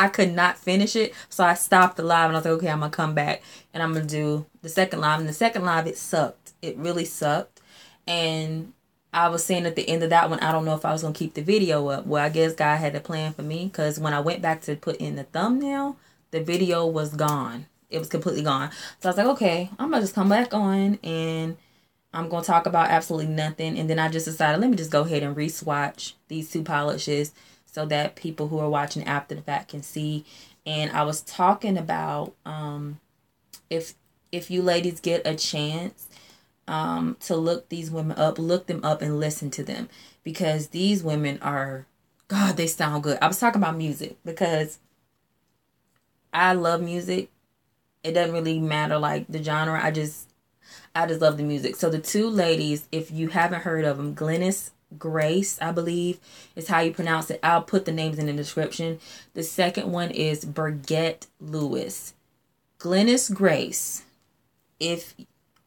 could not finish it. So I stopped the live and I was like, okay, I'm going to come back and I'm going to do the second live. And the second live, it sucked. It really sucked. And I was saying at the end of that one, I don't know if I was going to keep the video up. Well, I guess God had a plan for me because when I went back to put in the thumbnail, The video was gone. It was completely gone. So I was like, okay, I'm going to just come back on and I'm going to talk about absolutely nothing. And then I just decided, let me just go ahead and re-swatch these two polishes so that people who are watching after the fact can see. And I was talking about if you ladies get a chance to look these women up, look them up and listen to them. Because these women are, God, they sound good. I was talking about music because I love music. It doesn't really matter like the genre. I just love the music. So the two ladies, if you haven't heard of them, Glennis Grace, I believe is how you pronounce it. I'll put the names in the description. The second one is Berget Lewis. Glennis Grace. If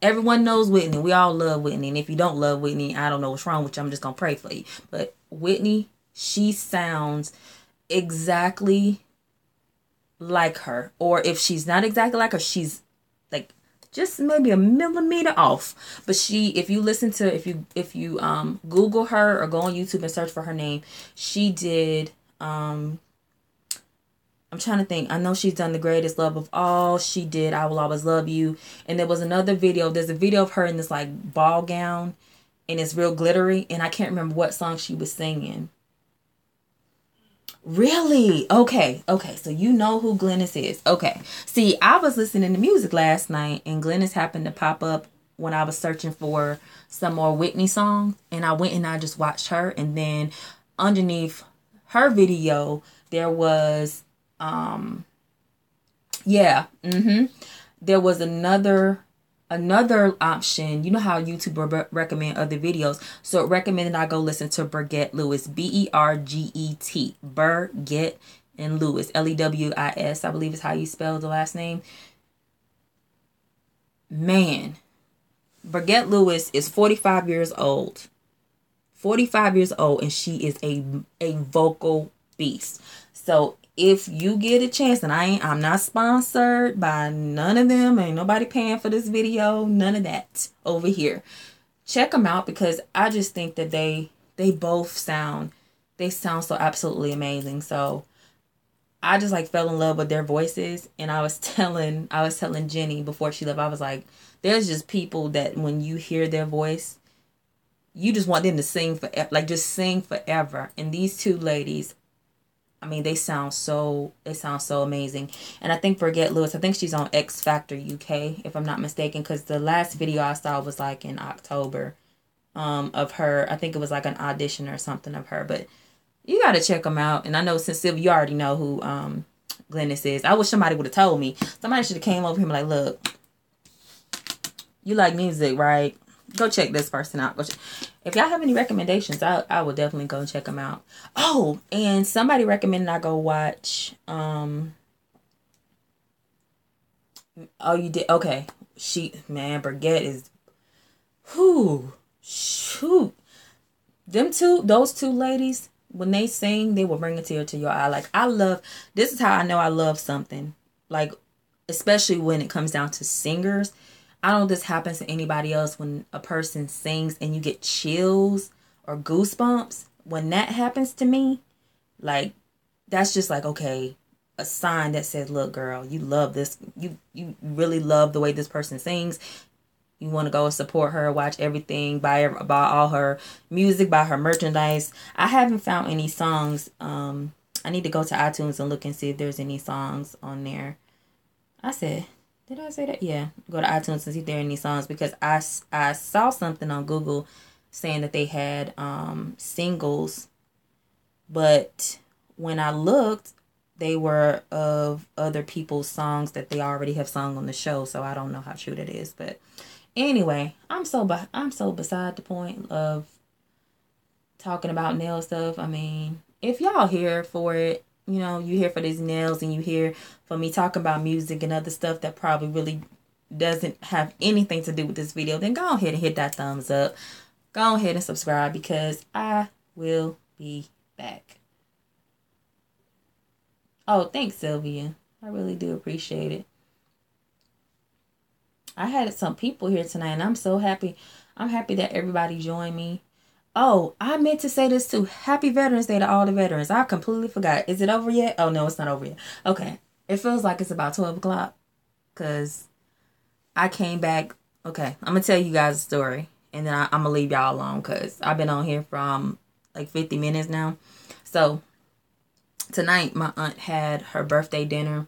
everyone knows Whitney, we all love Whitney. And if you don't love Whitney, I don't know what's wrong with you. I'm just going to pray for you. But Whitney, she sounds exactly like her. Or if she's not exactly like her, she's like just maybe a millimeter off. But she, if you listen to, if you Google her or go on YouTube and search for her name, she did, I'm trying to think. I know she's done The Greatest Love of All. She did I Will Always Love You. And there was another video. There's a video of her in this like ball gown. And it's real glittery. And I can't remember what song she was singing. Really? Okay. Okay. So you know who Glennis is. Okay. See, I was listening to music last night. And Glennis happened to pop up when I was searching for some more Whitney songs. And I went and I just watched her. And then underneath her video, there was... there was another option. You know how YouTube recommend other videos, so it recommended I go listen to Berget Lewis, Berget, Berget and Lewis, Lewis, I believe is how you spell the last name. Man, Berget Lewis is 45 years old, and she is a vocal beast. So if you get a chance, and I'm not sponsored by none of them, ain't nobody paying for this video, none of that over here. Check them out because I just think that they both sound so absolutely amazing. So I just like fell in love with their voices, and I was telling Jenny before she left, I was like, there's just people that when you hear their voice, you just want them to sing forever, like just sing forever. And these two ladies, I mean, they sound so amazing. And I think Berget Lewis, I think she's on X Factor UK, if I'm not mistaken, because the last video I saw was like in October of her. I think it was like an audition or something of her. But you got to check them out. And I know since Sylvia, you already know who Glennis is. I wish somebody would have told me. Somebody should have came over here and like, look, you like music, right? Go check this person out. If y'all have any recommendations, I will definitely go and check them out. Oh, and somebody recommended I go watch. Oh, you did? Okay. Berget is. Shoot. Those two ladies, when they sing, they will bring a tear to your eye. Like, this is how I know I love something. Like, especially when it comes down to singers. I don't know if this happens to anybody else when a person sings and you get chills or goosebumps. When that happens to me, like, that's just like, okay, a sign that says, look, girl, you love this. You really love the way this person sings. You want to go and support her, watch everything, buy all her music, buy her merchandise. I haven't found any songs. I need to go to iTunes and look and see if there's any songs on there. Did I say that? Yeah. Go to iTunes and see if there are any songs, because I saw something on Google saying that they had singles, but when I looked, they were of other people's songs that they already have sung on the show, so I don't know how true that is. But anyway, I'm so beside the point of talking about nail stuff. I mean, if y'all here for it, you know, you here for these nails and you here for me talking about music and other stuff that probably really doesn't have anything to do with this video, then go ahead and hit that thumbs up. Go ahead and subscribe, because I will be back. Oh, thanks, Sylvia. I really do appreciate it. I had some people here tonight, and I'm so happy. I'm happy that everybody joined me. Oh, I meant to say this too. Happy Veterans Day to all the veterans. I completely forgot. Is it over yet? Oh, no, it's not over yet. Okay. It feels like it's about 12 o'clock because I came back. Okay, I'm going to tell you guys a story. And then I'm going to leave y'all alone because I've been on here for like 50 minutes now. So tonight, my aunt had her birthday dinner.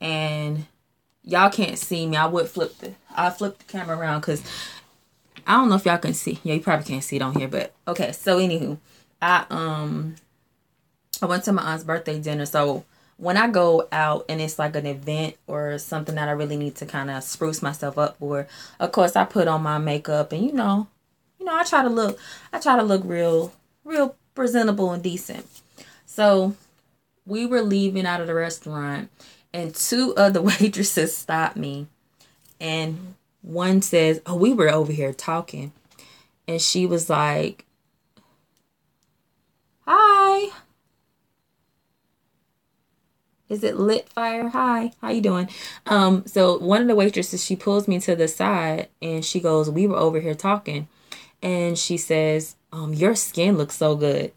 And y'all can't see me. I'll flip the camera around because I don't know if y'all can see. Yeah, you probably can't see it on here. But okay, so anywho, I went to my aunt's birthday dinner. So when I go out and it's like an event or something that I really need to kind of spruce myself up for, of course I put on my makeup and you know, I try to look real presentable and decent. So we were leaving out of the restaurant and two other waitresses stopped me. And one says, "Oh, we were over here talking." And she was like, "Hi. Is it lit fire? Hi. How you doing?" So one of the waitresses, she pulls me to the side and she goes, "We were over here talking." And she says, "Your skin looks so good."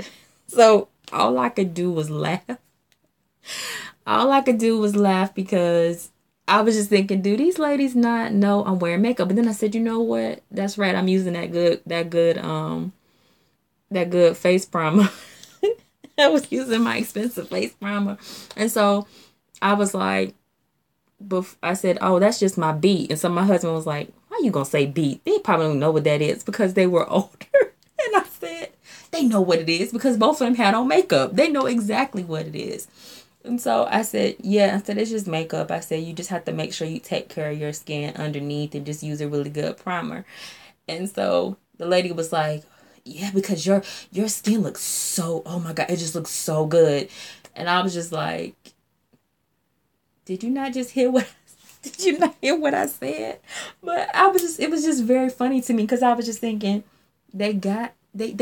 So all I could do was laugh. All I could do was laugh because I was just thinking, do these ladies not know I'm wearing makeup? But then I said, you know what? That's right. I'm using that good face primer. I was using my expensive face primer. And so I was like, I said, "Oh, that's just my beat." And so my husband was like, "Why you gonna say beat? They probably don't know what that is," because they were older. And I said, "They know what it is because both of them had on makeup. They know exactly what it is." And so I said, "Yeah," I said, "It's just makeup." I said, "You just have to make sure you take care of your skin underneath and just use a really good primer." And so the lady was like, "Yeah, because your skin looks so, oh my God, it just looks so good." And I was just like, did you not hear what I said? But it was just very funny to me because I was just thinking they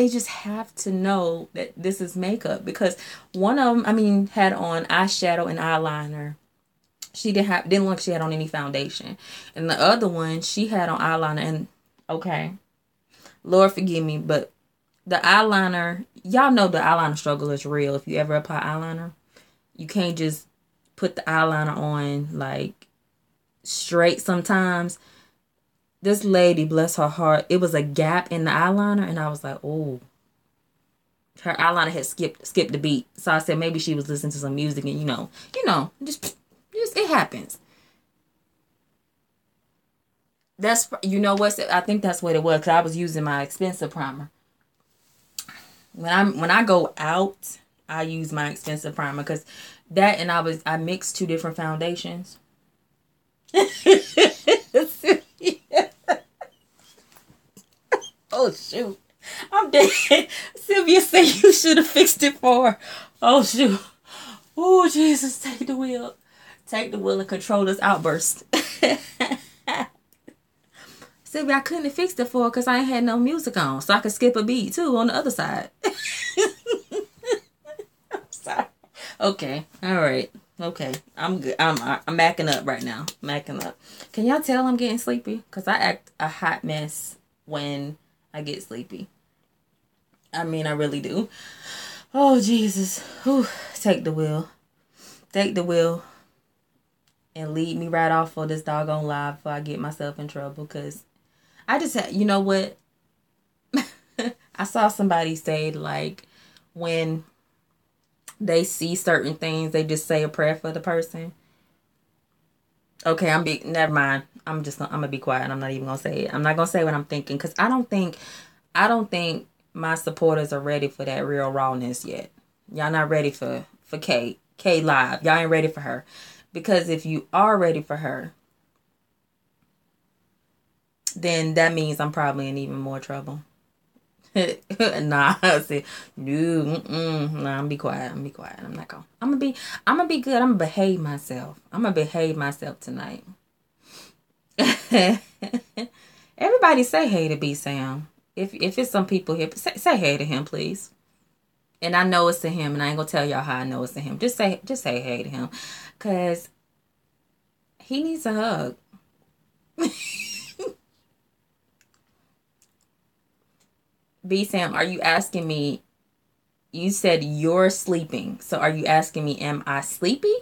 just have to know that this is makeup because one of them, had on eyeshadow and eyeliner. She didn't look like she had on any foundation. And the other one, she had on eyeliner and okay, Lord forgive me, but the eyeliner, y'all know the eyeliner struggle is real. If you ever apply eyeliner, you can't just put the eyeliner on like straight sometimes. This lady, bless her heart, it was a gap in the eyeliner and I was like, oh, her eyeliner had skipped the beat. So I said maybe she was listening to some music and just it happens. That's, you know what, I think that's what it was because I was using my expensive primer. When I go out, I use my expensive primer because that and I mixed two different foundations. Oh shoot, I'm dead. Sylvia said you should have fixed it for her. Oh shoot. Oh Jesus, take the wheel and control this outburst. Sylvia, I couldn't have fixed it for her because I ain't had no music on, so I could skip a beat too on the other side. I'm sorry. Okay, all right. Okay, I'm good. I'm backing up right now. Backing up. Can y'all tell I'm getting sleepy? Because I act a hot mess when I get sleepy. I really do. Oh, Jesus. Whew. Take the wheel. Take the wheel. And lead me right off for this doggone live before I get myself in trouble. Because I just had, you know what? I saw somebody say, like, when they see certain things, they just say a prayer for the person. Okay, never mind. I'm gonna be quiet. I'm not even gonna say it. I'm not gonna say what I'm thinking because I don't think my supporters are ready for that real rawness yet. Y'all not ready for K live. Y'all ain't ready for her because if you are ready for her, then that means I'm probably in even more trouble. Nah, I said no. Nah, I'm be quiet. I'm not gonna. I'm gonna be good. I'm gonna behave myself. I'm gonna behave myself tonight. Everybody say hey to B Sam. If it's some people here, say hey to him, please. And I know it's to him, and I ain't gonna tell y'all how I know it's to him. Just say hey to him, cause he needs a hug. B Sam, are you asking me? You said you're sleeping, so are you asking me, am I sleepy?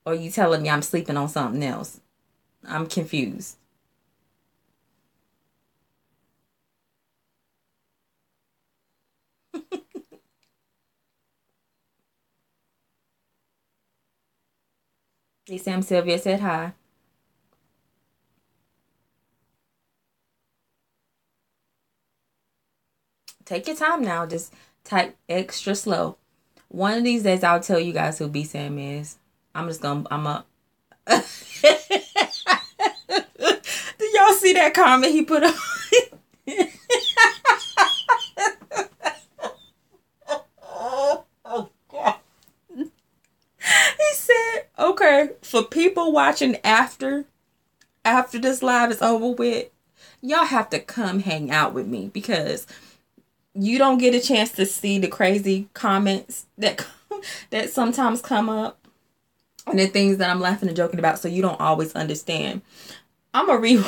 Or you telling me I'm sleeping on something else? I'm confused. Sam Sylvia said hi. Take your time now. Just type extra slow. One of these days, I'll tell you guys who B Sam is. I'm a. Did y'all see that comment he put up? Oh, God. He said, okay, for people watching after this live is over with, y'all have to come hang out with me because you don't get a chance to see the crazy comments that sometimes come up and the things that I'm laughing and joking about, so you don't always understand. I'm going to read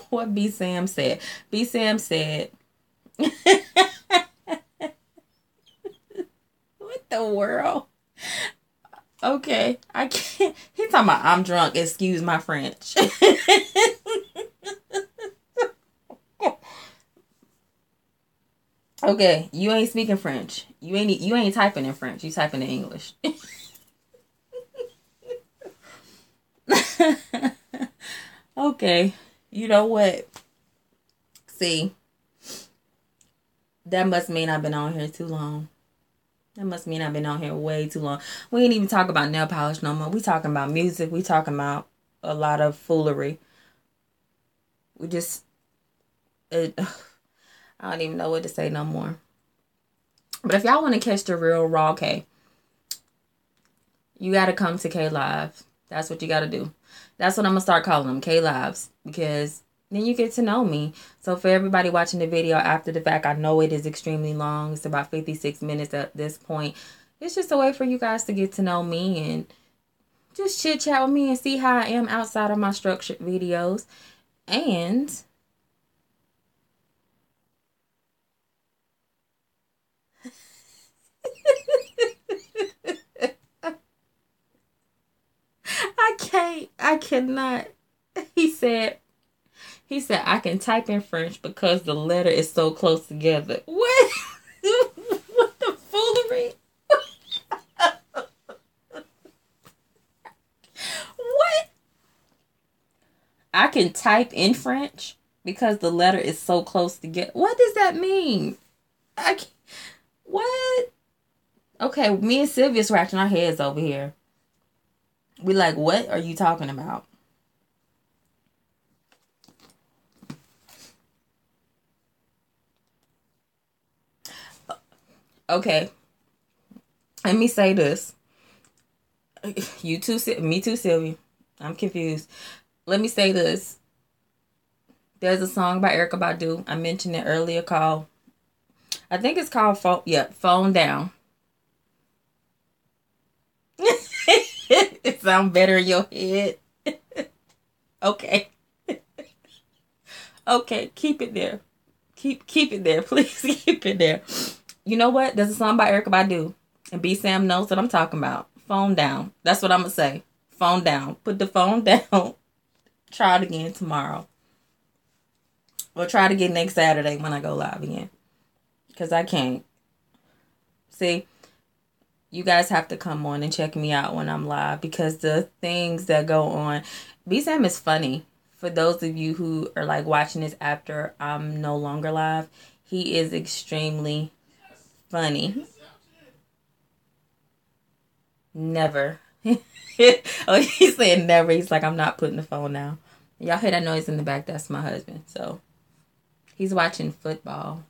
what B Sam said. B Sam said, what the world? Okay, I can't. He's talking about I'm drunk. Excuse my French. Okay, you ain't speaking French. You ain't typing in French. You typing in English. Okay, you know what? See, that must mean I've been on here too long. That must mean I've been on here way too long. We ain't even talk about nail polish no more. We talking about music. We talking about a lot of foolery. We just... I don't even know what to say no more. But if y'all want to catch the real raw K, you got to come to K Live. That's what you got to do. That's what I'm going to start calling them, K Lives. Because then you get to know me. So for everybody watching the video after the fact, I know it is extremely long. It's about 56 minutes at this point. It's just a way for you guys to get to know me and just chit chat with me and see how I am outside of my structured videos. And... I cannot. He said, I can type in French because the letter is so close together. What? What the foolery? What? I can type in French because the letter is so close together. What does that mean? What? Okay, me and Sylvia scratching our heads over here. We like, what are you talking about? Okay. Let me say this. You too, me too, Sylvia. I'm confused. Let me say this. There's a song by Erykah Badu. I mentioned it earlier called, I think it's called Phone Down. It sounds better in your head. Okay. Okay, keep it there. Keep it there. Please keep it there. You know what? There's a song by Erykah Badu. And B Sam knows what I'm talking about. Phone down. That's what I'm going to say. Phone down. Put the phone down. Try it again tomorrow. Or try it again next Saturday when I go live again. Because I can't. See? You guys have to come on and check me out when I'm live because the things that go on. B Sam is funny. For those of you who are like watching this after I'm no longer live, he is extremely funny. Never. Oh, he's saying never. He's like, I'm not putting the phone down. Y'all hear that noise in the back? That's my husband. So he's watching football.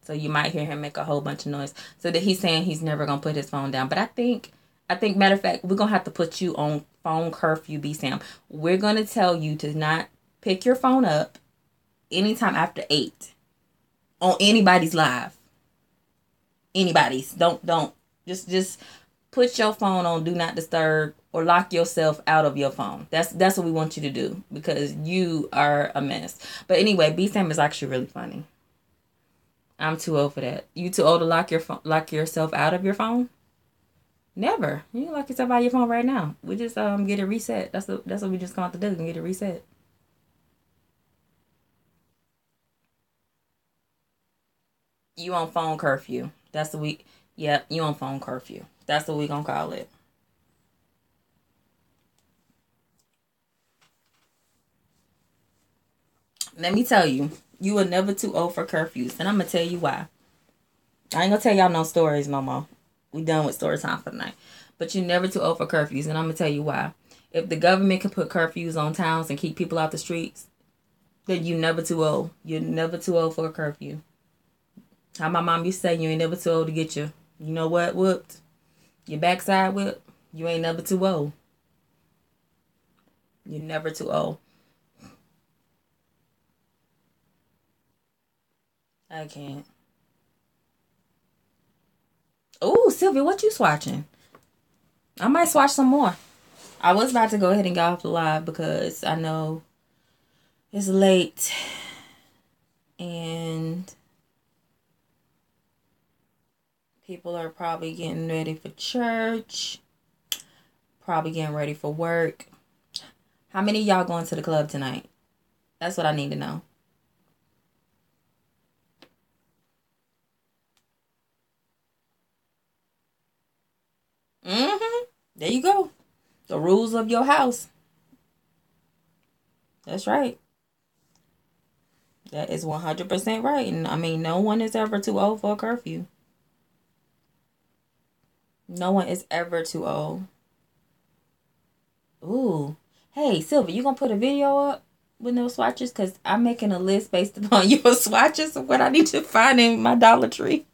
So you might hear him make a whole bunch of noise. So that he's saying he's never going to put his phone down. But I think, matter of fact, we're going to have to put you on phone curfew, B Sam. We're going to tell you to not pick your phone up anytime after 8 on anybody's live. Anybody's. Don't. Just put your phone on Do Not Disturb or lock yourself out of your phone. That's what we want you to do because you are a mess. But anyway, B Sam is actually really funny. I'm too old for that. You too old to lock yourself out of your phone? Never. You can lock yourself out of your phone right now. We just get it reset. That's what we just going to do and get it reset. You on phone curfew. That's the week. Yep, you on phone curfew. That's what we gonna call it. Let me tell you, you are never too old for curfews, and I'm gonna tell you why. I ain't gonna tell y'all no stories no more. We done with story time for the night. But you're never too old for curfews, and I'm gonna tell you why. If the government can put curfews on towns and keep people out the streets, then you never too old. You're never too old for a curfew. How my mom used to say, you ain't never too old to get you know what whooped. Your backside whipped. You ain't never too old. You're never too old. I can't. Oh, Sylvia, what you swatching? I might swatch some more. I was about to go ahead and get off the live because I know it's late and people are probably getting ready for church, probably getting ready for work. How many of y'all going to the club tonight? That's what I need to know. There you go. The rules of your house. That's right. That is 100% right. And I mean, no one is ever too old for a curfew. No one is ever too old. Ooh. Hey, Sylvia, you gonna put a video up with no swatches? Because I'm making a list based upon your swatches of what I need to find in my Dollar Tree.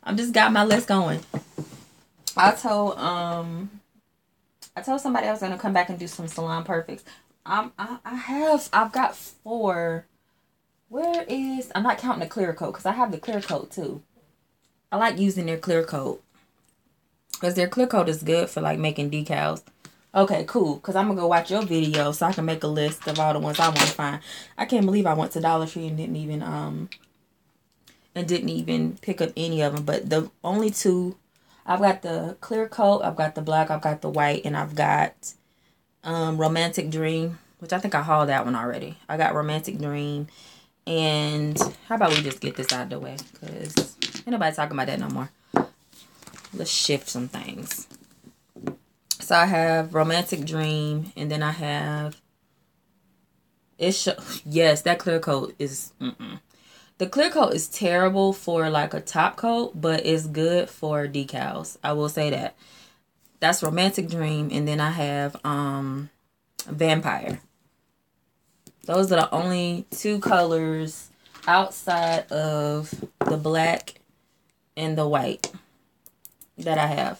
I just got my list going. I told somebody I was gonna come back and do some Salon Perfects. I've got 4. I'm not counting the clear coat because I have the clear coat too. I like using their clear coat because their clear coat is good for like making decals. Okay, cool. Because I'm gonna go watch your video so I can make a list of all the ones I want to find. I can't believe I went to Dollar Tree and didn't even pick up any of them. But the only 2. I've got the clear coat, I've got the black, I've got the white, and I've got Romantic Dream, which I think I hauled that one already. I got Romantic Dream, and how about we just get this out of the way, because ain't nobody talking about that no more. Let's shift some things. So I have Romantic Dream, and then I have, yes, that clear coat is, The clear coat is terrible for like a top coat, but it's good for decals. I will say that. That's Romantic Dream. And then I have Vampire. Those are the only 2 colors outside of the black and the white that I have.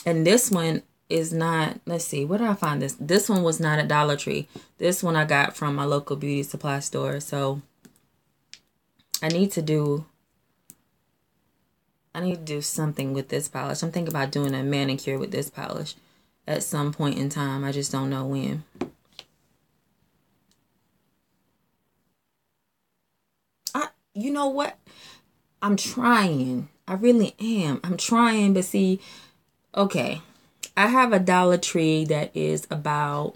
And this one is not, let's see, where did I find this? This one was not at Dollar Tree. This one I got from my local beauty supply store. So I need to do something with this polish. I'm thinking about doing a manicure with this polish at some point in time. I just don't know when. You know what? I'm trying. I really am. I'm trying, but see, okay, I have a Dollar Tree that is about,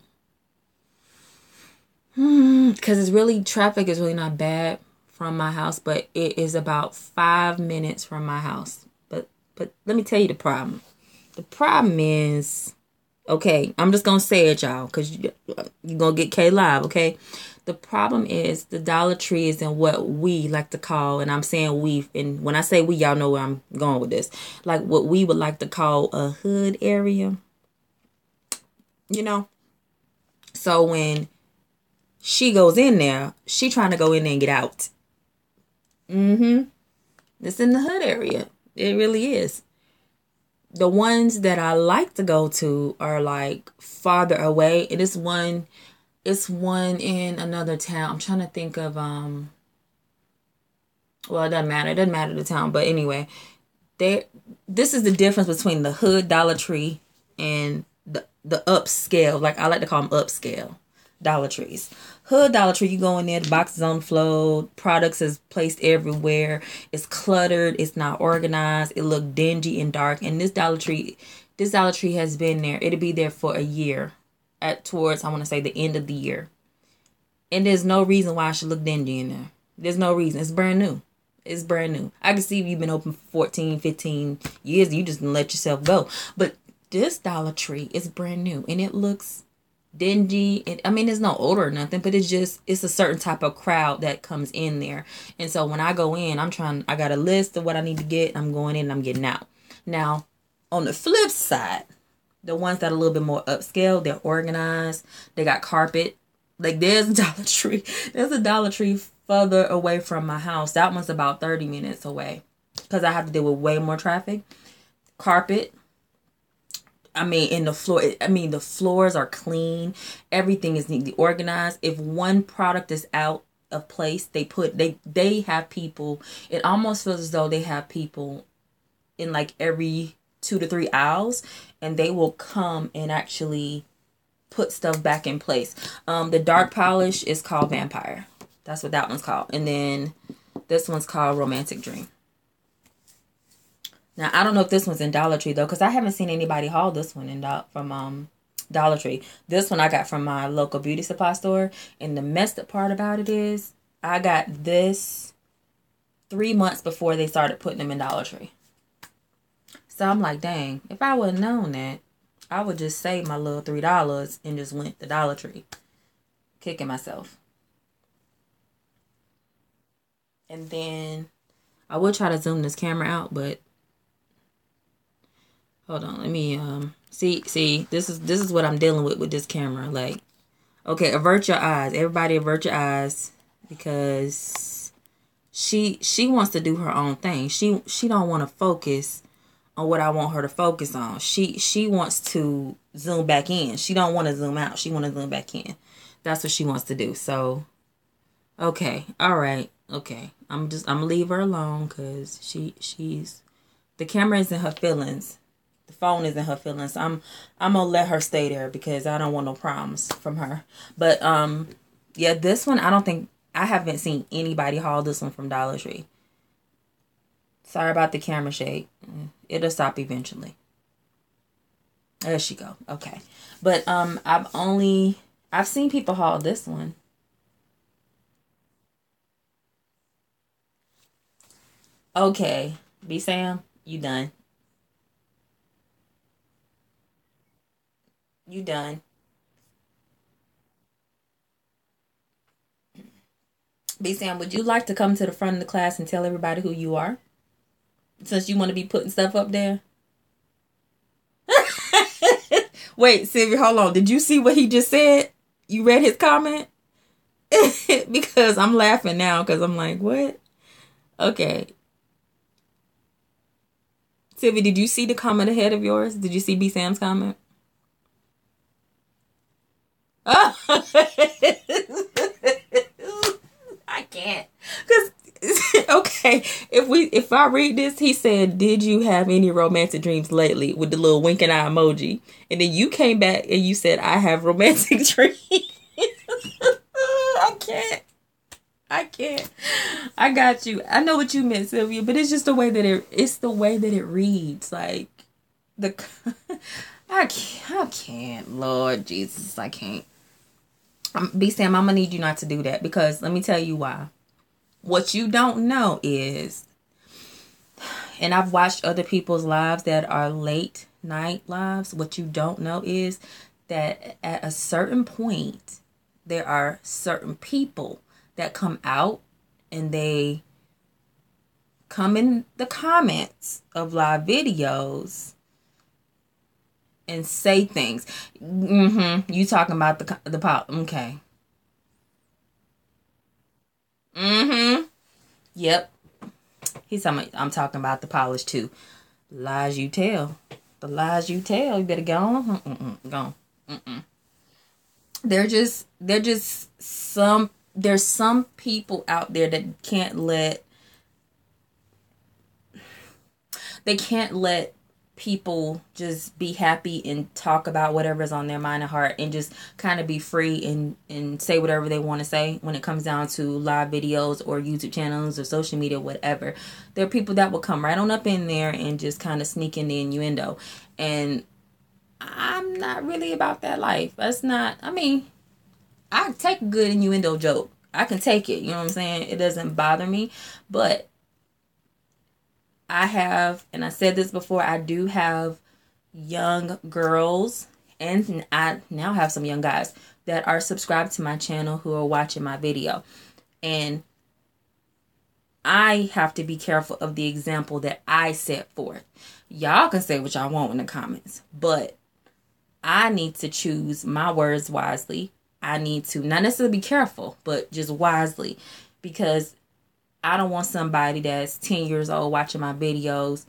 because it's really, traffic is really not bad from my house, but it is about 5 minutes from my house. But let me tell you the problem. The problem is, okay, I'm just going to say it, y'all, because you're going to get K live, okay? The problem is the Dollar Tree is in what we like to call, and I'm saying we, and when I say we, y'all know where I'm going with this, like what we would like to call a hood area, you know? So when she goes in there, she trying to go in there and get out. It's in the hood area. It really is. The ones that I like to go to are like farther away, and it's one in another town. I'm trying to think of well, it doesn't matter. It doesn't matter the town, but anyway, this is the difference between the hood Dollar Tree and the upscale. Like I like to call them upscale. Dollar Trees. Hood Dollar Tree, you go in there, the boxes on the floor, products is placed everywhere. It's cluttered, it's not organized, it look dingy and dark. And this Dollar Tree has been there. It'll be there for a year towards, I want to say, the end of the year. And there's no reason why I should look dingy in there. There's no reason. It's brand new. It's brand new. I can see if you've been open for 14, 15 years, you just let yourself go. But this Dollar Tree is brand new and it looks dingy. I mean, there's no odor or nothing, but it's a certain type of crowd that comes in there. And so when I go in, I got a list of what I need to get. I'm going in and I'm getting out. Now, on the flip side, the ones that are a little bit more upscale, they're organized. They got carpet. Like there's a Dollar Tree. There's a Dollar Tree further away from my house. That one's about 30 minutes away because I have to deal with way more traffic. Carpet. I mean, the floors are clean. Everything is neatly organized. If one product is out of place, they have people. It almost feels as though they have people in like every 2 to 3 aisles, and they will come and actually put stuff back in place. The dark polish is called Vampire. That's what that one's called. And then this one's called Romantic Dream. Now, I don't know if this one's in Dollar Tree, though, because I haven't seen anybody haul this one from Dollar Tree. This one I got from my local beauty supply store. And the messed up part about it is I got this 3 months before they started putting them in Dollar Tree. So I'm like, dang, if I would have known that, I would just save my little $3 and just went to Dollar Tree. Kicking myself. And then I will try to zoom this camera out, but hold on, let me see this is what I'm dealing with this camera. Like, okay, avert your eyes. Everybody avert your eyes because she wants to do her own thing. She don't want to focus on what I want her to focus on. She wants to zoom back in. She don't want to zoom out. She want to zoom back in. That's what she wants to do. So, okay. All right. Okay. I'm gonna leave her alone because she's the camera is in her feelings. The phone is in her feelings. I'm gonna let her stay there because I don't want no problems from her. But yeah, this one I haven't seen anybody haul this one from Dollar Tree. Sorry about the camera shake. It'll stop eventually. There she go. Okay. But I've seen people haul this one. Okay. B Sam, you done. You done. B Sam, would you like to come to the front of the class and tell everybody who you are? Since you want to be putting stuff up there. Wait, Sylvia, hold on. Did you see what he just said? You read his comment? Because I'm laughing now because I'm like, what? Okay. Sylvia, did you see the comment ahead of yours? Did you see B. Sam's comment? Oh. I can't. Because, okay, if I read this, he said, did you have any romantic dreams lately? With the little winking eye emoji. And then you came back and you said, I have romantic dreams. I can't. I got you. I know what you meant, Sylvia, but it's just the way that it reads. Like I can't. Lord Jesus, I can't. B Sam, I'm gonna need you not to do that because let me tell you why. What you don't know is, and I've watched other people's lives that are late night lives. What you don't know is that at a certain point, there are certain people that come out and they come in the comments of live videos and say things. You talking about the pop? Okay. Yep. He's talking. I'm talking about the polish too. Lies you tell. The lies you tell. You better go on. Go on. There's some people out there that can't let people just be happy and talk about whatever's on their mind and heart and just kind of be free and say whatever they want to say when it comes down to live videos or YouTube channels or social media, whatever. There are people that will come right on up in there and just kind of sneak in the innuendo. And I'm not really about that life. That's not, I mean, I take a good innuendo joke. I can take it, you know what I'm saying? It doesn't bother me. But I have, and I said this before, I do have young girls, and I now have some young guys that are subscribed to my channel who are watching my video. And I have to be careful of the example that I set forth. Y'all can say what y'all want in the comments, but I need to choose my words wisely. I need to not necessarily be careful, but just wisely, because I don't want somebody that's 10 years old watching my videos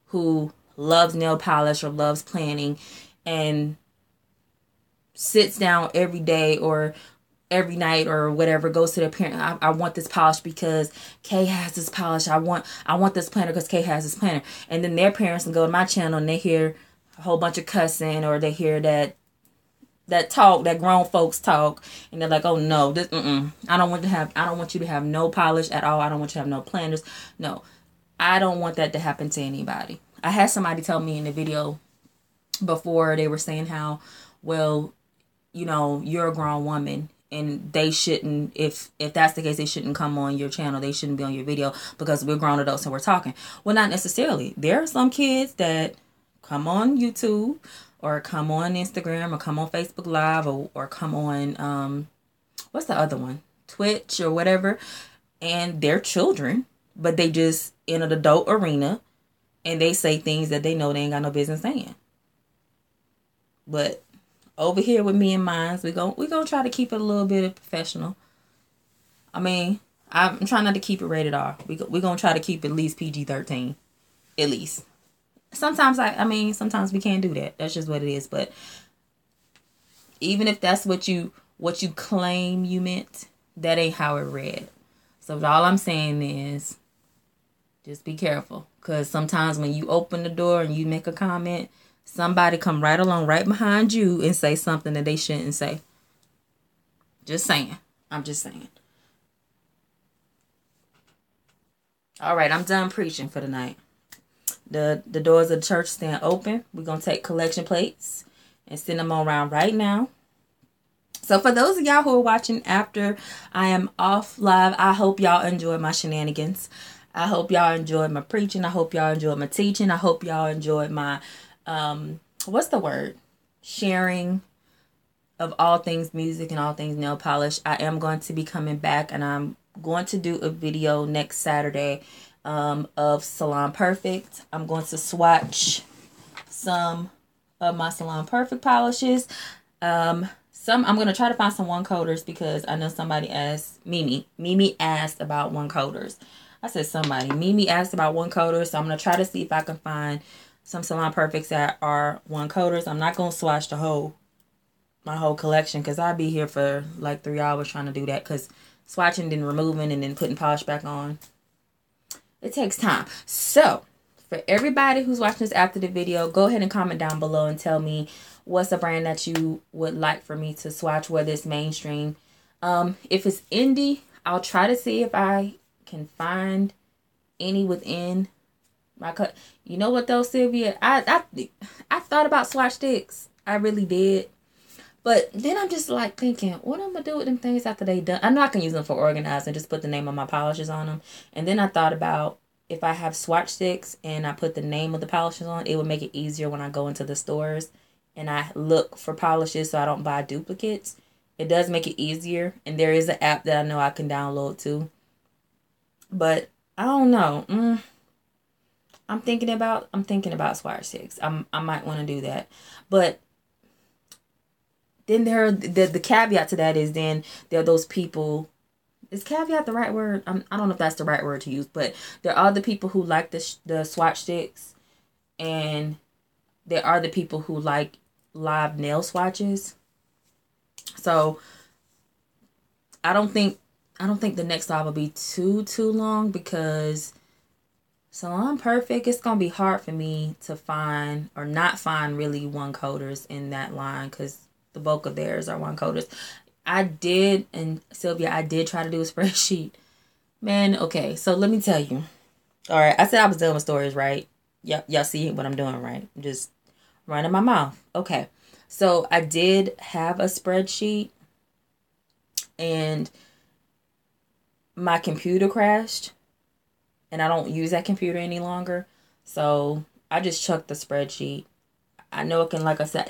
who loves nail polish or loves planning and sits down every day or every night or whatever, goes to their parent. I want this polish because Kay has this polish. I want this planner because Kay has this planner. And then their parents can go to my channel and they hear a whole bunch of cussing, or they hear that talk, that grown folks talk, and they're like, oh no, this I don't want you to have no polish at all. I don't want you to have no planners. No, I don't want that to happen to anybody. I had somebody tell me in the video before, they were saying how, well, you know, you're a grown woman and they shouldn't, if that's the case, they shouldn't come on your channel. They shouldn't be on your video because we're grown adults and we're talking. Well, not necessarily. There are some kids that come on YouTube or come on Instagram or come on Facebook Live or come on, what's the other one? Twitch or whatever. And they're children, but they just in an adult arena and they say things that they know they ain't got no business saying. But over here with me and mine, we're gonna try to keep it a little bit professional. I mean, I'm trying not to keep it rated R. We're gonna try to keep at least PG-13. At least. Sometimes sometimes we can't do that. That's just what it is. But even if that's what you claim you meant, that ain't how it read. So all I'm saying is just be careful. Because sometimes when you open the door and you make a comment, somebody come right along right behind you and say something that they shouldn't say. Just saying. I'm just saying. All right, I'm done preaching for the night. The doors of the church stand open. We're going to take collection plates and send them around right now. So for those of y'all who are watching after I am off live, I hope y'all enjoyed my shenanigans. I hope y'all enjoyed my preaching. I hope y'all enjoyed my teaching. I hope y'all enjoyed my, what's the word? Sharing of all things music and all things nail polish. I am going to be coming back and I'm going to do a video next Saturday of Salon Perfect. I'm going to swatch some of my Salon Perfect polishes. I'm going to try to find some one coaters because I know somebody asked Mimi asked about one coaters. I said somebody. Mimi asked about one coaters, so I'm going to try to see if I can find some Salon Perfects that are one coaters. I'm not going to swatch my whole collection because I'll be here for like 3 hours trying to do that, because swatching, then removing, and then putting polish back on, it takes time. So, for everybody who's watching this after the video, go ahead and comment down below and tell me what's a brand that you would like for me to swatch, whether it's mainstream. If it's indie, I'll try to see if I can find any within my cut. You know what though, Sylvia? I thought about swatch sticks. I really did. But then I'm just like thinking, what am I going to do with them things after they done? I know I can use them for organizing, just put the name of my polishes on them. And then I thought about if I have swatch sticks and I put the name of the polishes on, it would make it easier when I go into the stores and I look for polishes so I don't buy duplicates. It does make it easier. And there is an app that I know I can download too. But I don't know. I'm thinking about swatch sticks. I might want to do that. But then there are the caveat to that is then there are those people. Is caveat the right word? I don't know if that's the right word to use, but there are the people who like the swatch sticks, and there are the people who like live nail swatches. So I don't think the next live will be too long, because Salon Perfect, it's going to be hard for me to find or not find really one coders in that line because the bulk of theirs are one coders. I did, and Sylvia, I did try to do a spreadsheet. Man, okay, so let me tell you. All right, I said I was done with stories, right? Y'all see what I'm doing, right? I'm just running my mouth. Okay, so I did have a spreadsheet, and my computer crashed. And I don't use that computer any longer. So I just chucked the spreadsheet. I know it can, like I said,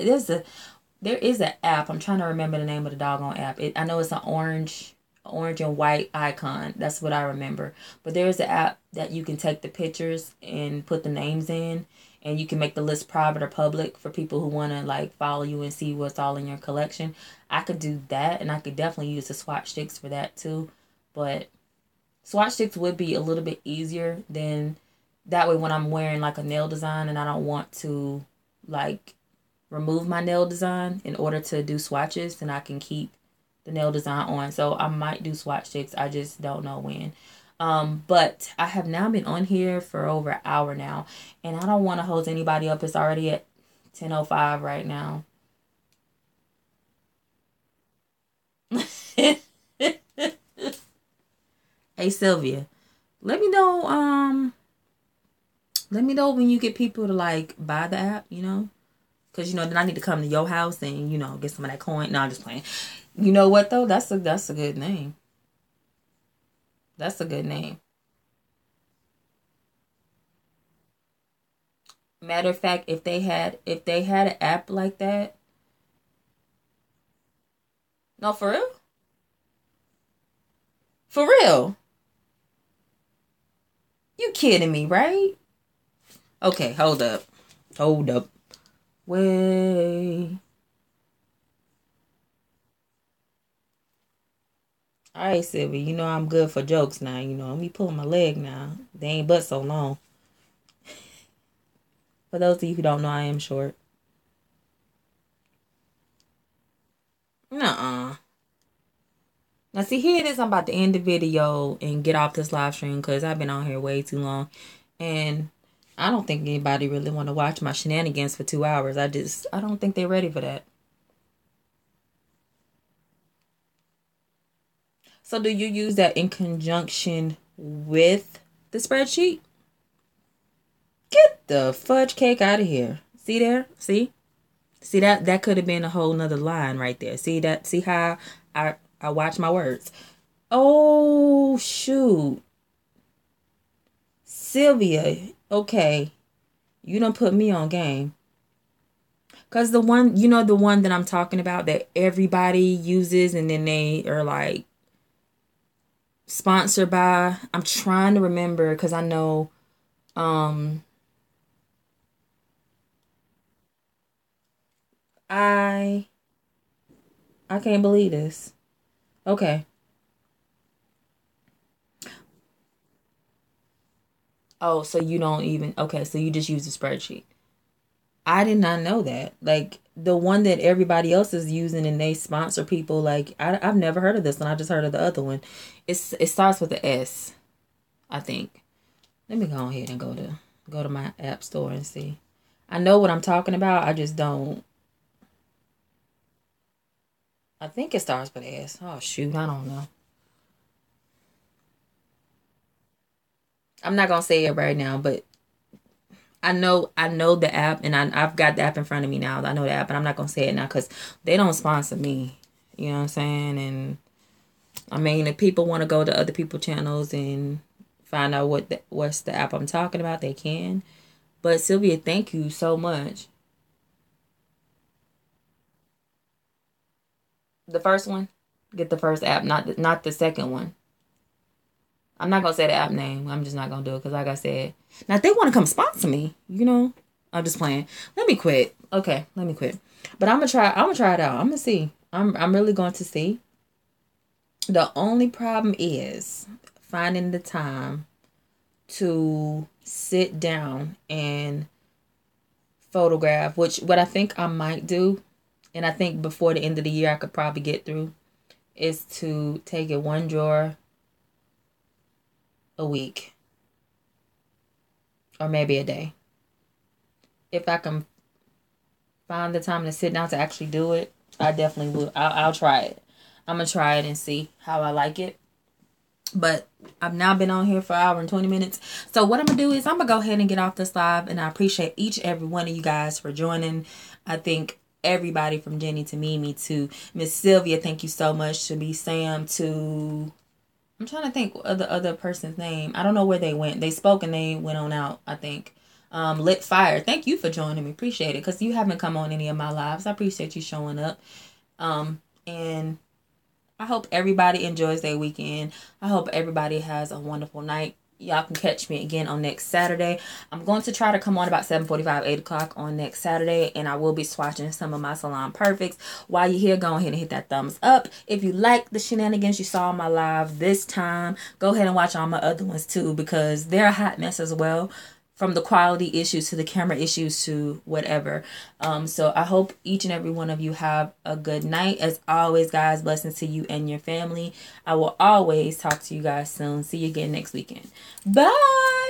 there is an app. I'm trying to remember the name of the doggone app. I know it's an orange and white icon. That's what I remember. But there is an app that you can take the pictures and put the names in. And you can make the list private or public for people who want to like follow you and see what's all in your collection. I could do that. And I could definitely use the swatch sticks for that too. But swatch sticks would be a little bit easier than that way when I'm wearing like a nail design and I don't want to like remove my nail design in order to do swatches, and I can keep the nail design on. So I might do swatch sticks. I just don't know when. But I have now been on here for over an hour now, and I don't want to hold anybody up. It's already at 10:05 right now. Hey Sylvia, let me know when you get people to like buy the app, because then I need to come to your house and get some of that coin. No, I'm just playing. You know what though? That's a good name. That's a good name. Matter of fact, if they had an app like that, no, for real, for real, you kidding me, right? Okay, hold up, wait. All right, Sylvia, I'm good for jokes now. Me pulling my leg now. They ain't but so long. For those of you who don't know, I am short. Nuh-uh. Now, see, here it is. I'm about to end the video and get off this live stream because I've been on here way too long. And I don't think anybody really want to watch my shenanigans for 2 hours. I don't think they're ready for that. So do you use that in conjunction with the spreadsheet? Get the fudge cake out of here. See there? See that could have been a whole nother line right there. See how I watch my words. Oh shoot. Sylvia, okay. You done put me on game. Cause the one that I'm talking about that everybody uses and then they are like sponsored by, I'm trying to remember because I know I can't believe this. Okay. Oh, so you don't even, okay, so you just use the spreadsheet. I did not know that. Like the one that everybody else is using and they sponsor people, like I've never heard of this one. I just heard of the other one. It starts with the S, I think. Let me go ahead and go to my app store and see. I know what I'm talking about. I just don't. I think it starts with S. Oh shoot, I don't know. I'm not gonna say it right now, but I know the app, and I've got the app in front of me now. I know the app, and I'm not gonna say it now because they don't sponsor me. You know what I'm saying? And I mean, if people want to go to other people's channels and find out what's the app I'm talking about, they can. But Sylvia, thank you so much. The first one, get the first app, not the second one. I'm not gonna say the app name. I'm just not gonna do it because, like I said, now if they want to come sponsor me, I'm just playing. Let me quit. Okay, let me quit. But I'm gonna try. I'm gonna try it out. I'm gonna see. I'm really going to see. The only problem is finding the time to sit down and photograph, which what I think I might do, and I think before the end of the year I could probably get through, is to take it one drawer a week. or maybe a day. If I can find the time to sit down to actually do it, I definitely will. I'll try it. I'm going to try it and see how I like it. But I've now been on here for an hour and 20 minutes. So what I'm going to do is I'm going to go ahead and get off this live. And I appreciate each and every one of you guys for joining. I think everybody from Jenny to Mimi to Miss Sylvia, thank you so much, to be Sam, to... I'm trying to think of the other person's name. I don't know where they went. They spoke and they went on out, I think. Lit Fire, thank you for joining me. Appreciate it. Because you haven't come on any of my lives. I appreciate you showing up. And I hope everybody enjoys their weekend. I hope everybody has a wonderful night. Y'all can catch me again on next Saturday. I'm going to try to come on about 7:45, 8 o'clock on next Saturday. And I will be swatching some of my Salon Perfects. While you're here, go ahead and hit that thumbs up. If you like the shenanigans you saw on my live this time, go ahead and watch all my other ones too, because they're a hot mess as well. From the quality issues to the camera issues to whatever. So I hope each and every one of you have a good night. As always, guys, blessings to you and your family. I will always talk to you guys soon. See you again next weekend. Bye.